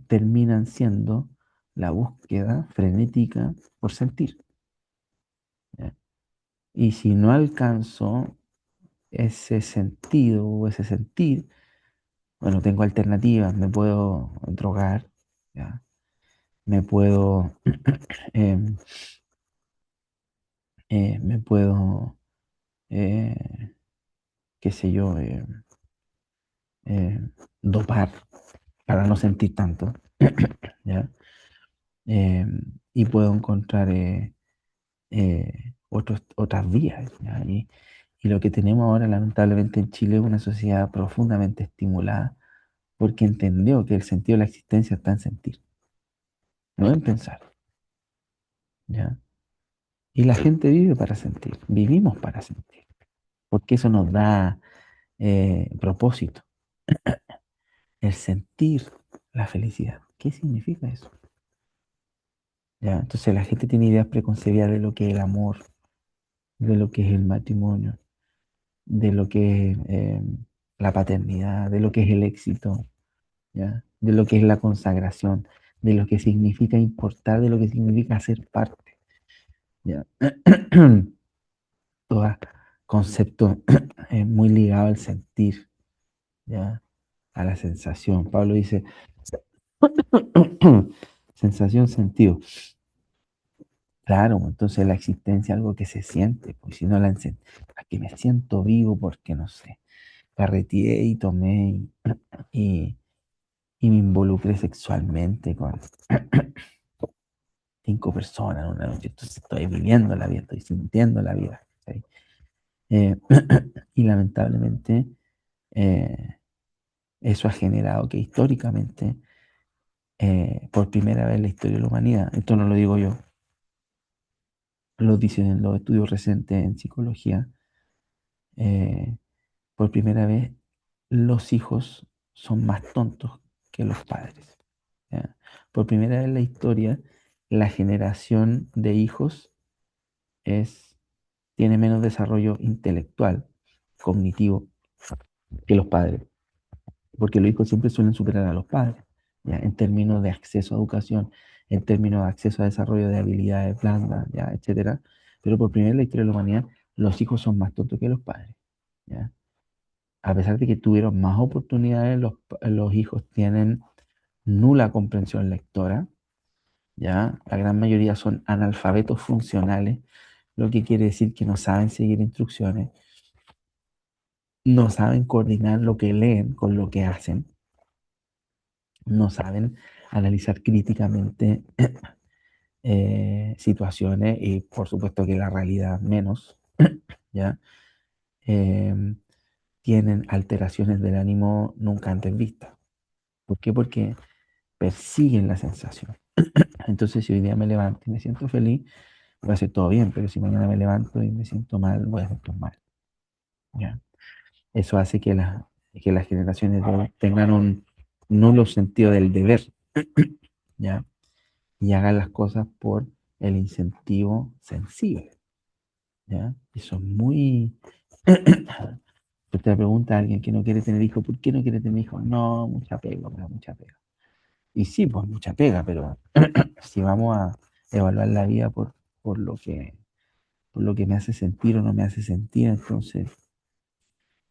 terminan siendo la búsqueda frenética por sentir, ¿ya? Y si no alcanzo ese sentido o ese sentir, bueno, tengo alternativas, me puedo drogar, ¿ya? Me puedo, em, me puedo, eh, qué sé yo, eh, dopar para no sentir tanto, ¿ya? Y puedo encontrar otras vías, ¿ya? Y lo que tenemos ahora, lamentablemente, en Chile es una sociedad profundamente estimulada porque entendió que el sentido de la existencia está en sentir, no en pensar, ¿ya? Y la gente vive para sentir, vivimos para sentir, porque eso nos da propósito, el sentir la felicidad. ¿Qué significa eso? ¿Ya? Entonces la gente tiene ideas preconcebidas de lo que es el amor, de lo que es el matrimonio, de lo que es la paternidad, de lo que es el éxito, ¿ya? De lo que es la consagración, de lo que significa importar, de lo que significa ser parte, ¿ya? Todo concepto muy ligado al sentir, ¿ya? A la sensación. Pablo dice, sensación, sentido. Claro, entonces la existencia es algo que se siente, pues si no aquí me siento vivo porque no sé, carreteé y tomé y, y me involucré sexualmente con 5 personas en una noche. Entonces estoy viviendo la vida, estoy sintiendo la vida. ¿Sí? Eh, y lamentablemente eso ha generado que históricamente, por primera vez en la historia de la humanidad, esto no lo digo yo, lo dicen los estudios recientes en psicología, eh, por primera vez los hijos son más tontos que los padres. ¿Ya? Por primera vez en la historia, la generación de hijos tiene menos desarrollo intelectual, cognitivo, que los padres, porque los hijos siempre suelen superar a los padres, ¿ya? En términos de acceso a educación, en términos de acceso a desarrollo de habilidades blandas, ¿ya? Etcétera. Pero por primera vez en la historia de la humanidad, los hijos son más tontos que los padres, ¿ya? A pesar de que tuvieron más oportunidades, los hijos tienen nula comprensión lectora, ¿ya? La gran mayoría son analfabetos funcionales, lo que quiere decir que no saben seguir instrucciones, no saben coordinar lo que leen con lo que hacen, no saben analizar críticamente situaciones y por supuesto que la realidad menos, ¿ya? Em, Tienen alteraciones del ánimo nunca antes vistas. ¿Por qué? Porque persiguen la sensación. Entonces, si hoy día me levanto y me siento feliz, voy a hacer todo bien, pero si mañana me levanto y me siento mal, voy a hacer todo mal, ¿ya? Eso hace que las generaciones de hoy tengan un nulo sentido del deber, ¿ya? Y hagan las cosas por el incentivo sensible, ¿ya? Eso es muy... Usted le pregunta a alguien que no quiere tener hijos, ¿por qué no quiere tener hijos? No, mucha pega, me da mucha pega. Y sí, pues mucha pega, pero si vamos a evaluar la vida por lo que me hace sentir o no me hace sentir, entonces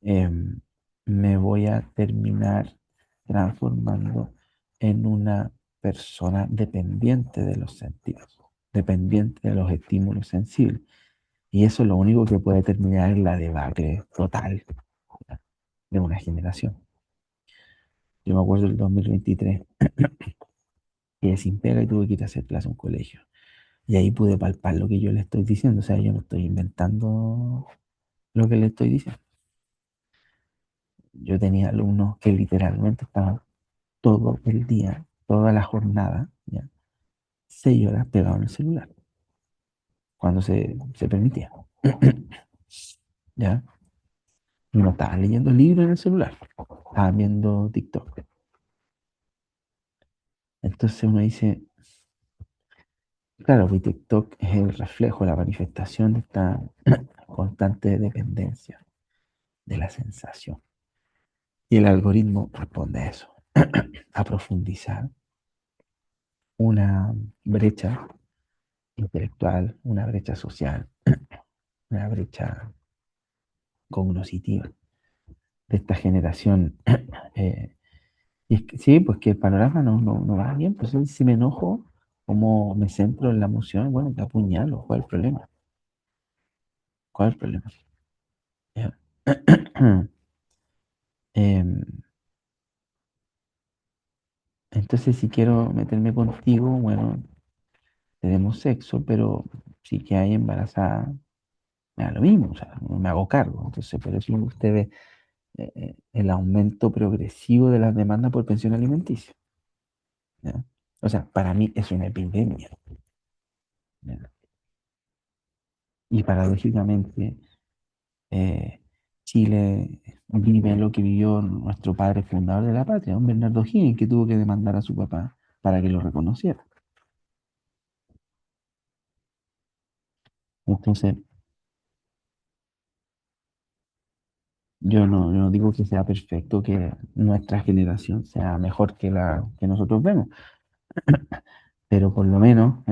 em, me voy a terminar transformando en una persona dependiente de los sentidos. dependiente de los estímulos sensibles. Y eso es lo único que puede terminar en la debacle total de una generación. Yo me acuerdo del 2023, que sin pega y tuve que ir a hacer clase a un colegio. Y ahí pude palpar lo que yo le estoy diciendo. O sea, yo no estoy inventando lo que le estoy diciendo. Yo tenía alumnos que literalmente estaban todo el día, toda la jornada, ¿ya? 6 horas pegados en el celular, cuando se permitía. ¿Ya? Y no estaban leyendo libros en el celular, estaban viendo TikTok. Entonces uno dice, claro, pues TikTok es el reflejo, la manifestación de esta constante dependencia de la sensación. Y el algoritmo responde a eso, a profundizar una brecha intelectual, una brecha social, una brecha cognitiva de esta generación. Y es que, sí, pues que el panorama no va bien. Pues si me enojo, como me centro en la emoción, bueno, te apuñalo. ¿Cuál es el problema? ¿Cuál es el problema? Ya. Em, entonces, si quiero meterme contigo, bueno, tenemos sexo, pero si que hay embarazada, me da lo mismo, o sea, no me hago cargo. Entonces, por eso usted ve el aumento progresivo de las demandas por pensión alimenticia. ¿Ya? O sea, para mí es una epidemia. ¿Ya? Y paradójicamente, eh, Chile vive lo que vivió nuestro padre fundador de la patria, don Bernardo O'Higgins, que tuvo que demandar a su papá para que lo reconociera. Entonces, yo no digo que sea perfecto, que nuestra generación sea mejor que la que nosotros vemos, pero por lo menos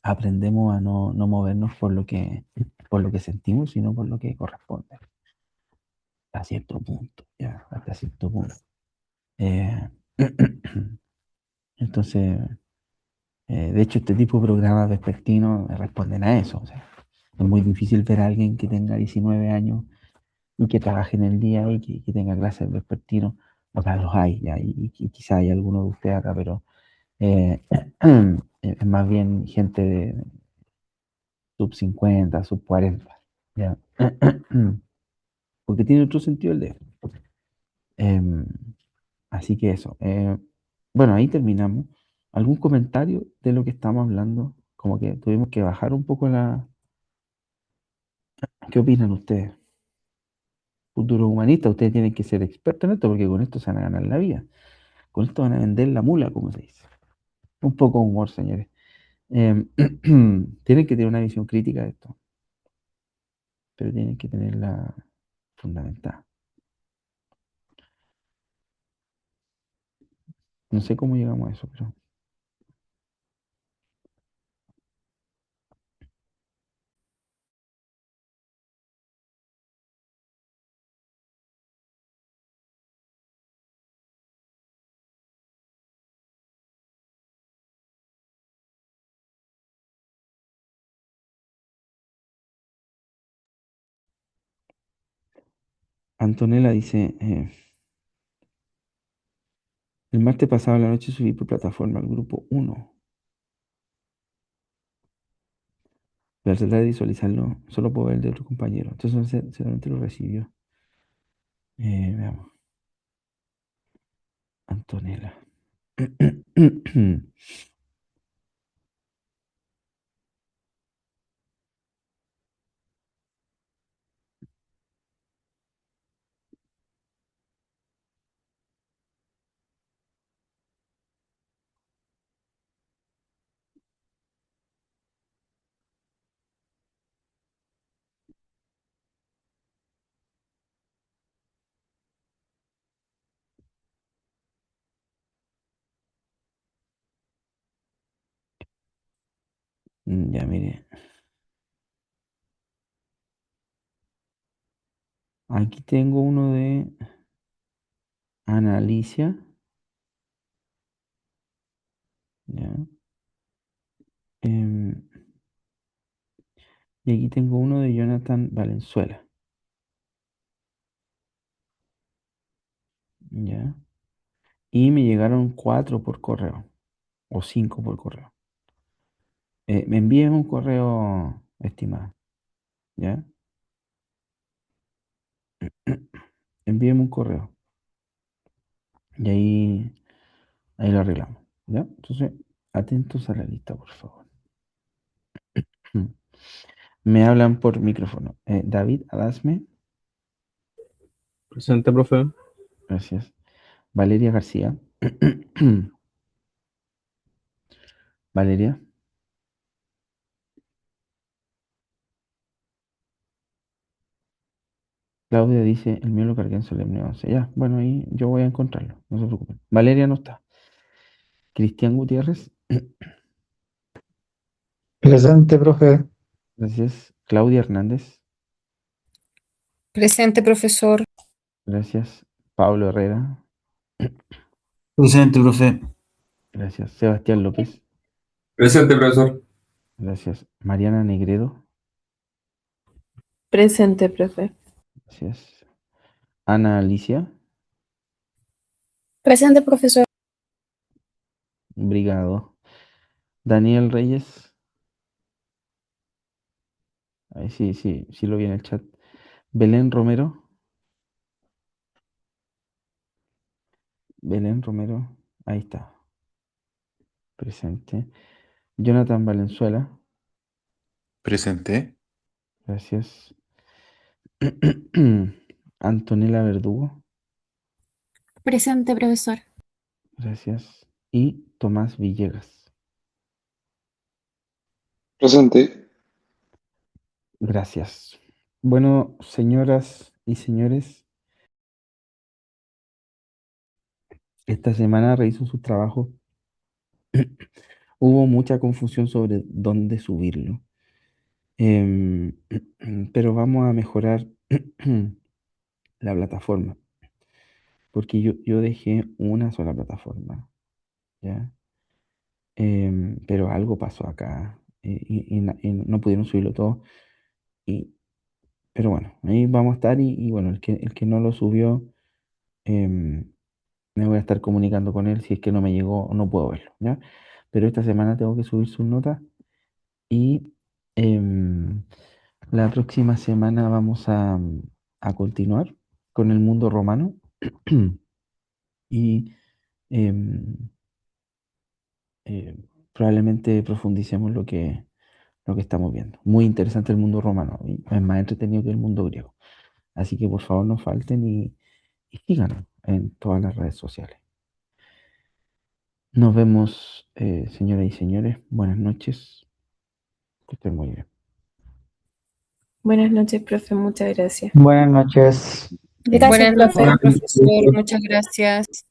aprendemos a no movernos por lo que sentimos, sino por lo que corresponde, hasta cierto punto, ya, hasta cierto punto. Eh, entonces, de hecho, este tipo de programas vespertinos responden a eso. O sea, es muy difícil ver a alguien que tenga 19 años y que trabaje en el día y que tenga clases vespertinos. O sea, los hay, ya, y quizá hay algunos de ustedes acá, pero es más bien gente de sub 50 sub 40, ¿ya? Porque tiene otro sentido el de. Em, Así que eso. Bueno, ahí terminamos. ¿Algún comentario de lo que estamos hablando? Como que tuvimos que bajar un poco la. ¿Qué opinan ustedes? Futuros humanistas, ustedes tienen que ser expertos en esto porque con esto se van a ganar la vida. Con esto van a vender la mula, como se dice. Un poco de humor, señores. Tienen que tener una visión crítica de esto, pero tienen que tenerla fundamentada. No sé cómo llegamos a eso, pero. Antonella dice: el martes pasado a la noche subí por plataforma al grupo 1. Pero al tratar de visualizarlo, solo puedo ver el de otro compañero. Entonces seguramente lo recibió. Veamos. Antonella. Ya, mire. Aquí tengo uno de Ana Alicia. Ya. Y aquí tengo uno de Jonathan Valenzuela. ¿Ya? Y me llegaron 4 por correo, o 5 por correo. Me envíen un correo, estimado. ¿Ya? Envíenme un correo. Y ahí lo arreglamos. ¿Ya? Entonces, atentos a la lista, por favor. Me hablan por micrófono. David Adasme, Presente, profe. gracias. Valeria García. Valeria. Claudia dice, el mío lo cargué en Solemne 11. Ya, bueno, ahí yo voy a encontrarlo, no se preocupen. Valeria no está. Cristian Gutiérrez, Presente, profe. gracias. Claudia Hernández, Presente, profesor. gracias. Pablo Herrera, Presente, profe. gracias. Sebastián López, Presente, profesor. gracias. Mariana Negredo, Presente, profe. gracias. Ana Alicia, Presente, profesor. Brigado. Daniel Reyes, ahí sí lo vi en el chat. Belén Romero, ahí está, presente. Jonathan Valenzuela, Presente. gracias. Antonella Verdugo, Presente, profesor. gracias. Y Tomás Villegas, Presente. gracias. Bueno, señoras y señores, esta semana rehizo su trabajo. Hubo mucha confusión sobre dónde subirlo. Em, pero vamos a mejorar la plataforma, porque yo dejé una sola plataforma, ¿ya? Pero algo pasó acá y no pudieron subirlo todo. Pero bueno, ahí vamos a estar y bueno, el que no lo subió, em, me voy a estar comunicando con él si es que no me llegó o no puedo verlo, ¿ya? Pero esta semana tengo que subir sus notas y em, la próxima semana vamos a continuar con el mundo romano y em, eh, probablemente profundicemos lo que estamos viendo. Muy interesante el mundo romano y es más entretenido que el mundo griego. Así que por favor no falten y síganos en todas las redes sociales. Nos vemos, señoras y señores. Buenas noches. Que estén muy bien. Buenas noches, profe. Muchas gracias. Buenas noches. Gracias, Buenas profe. noches. Buenas noches, Profesor, profe. muchas gracias.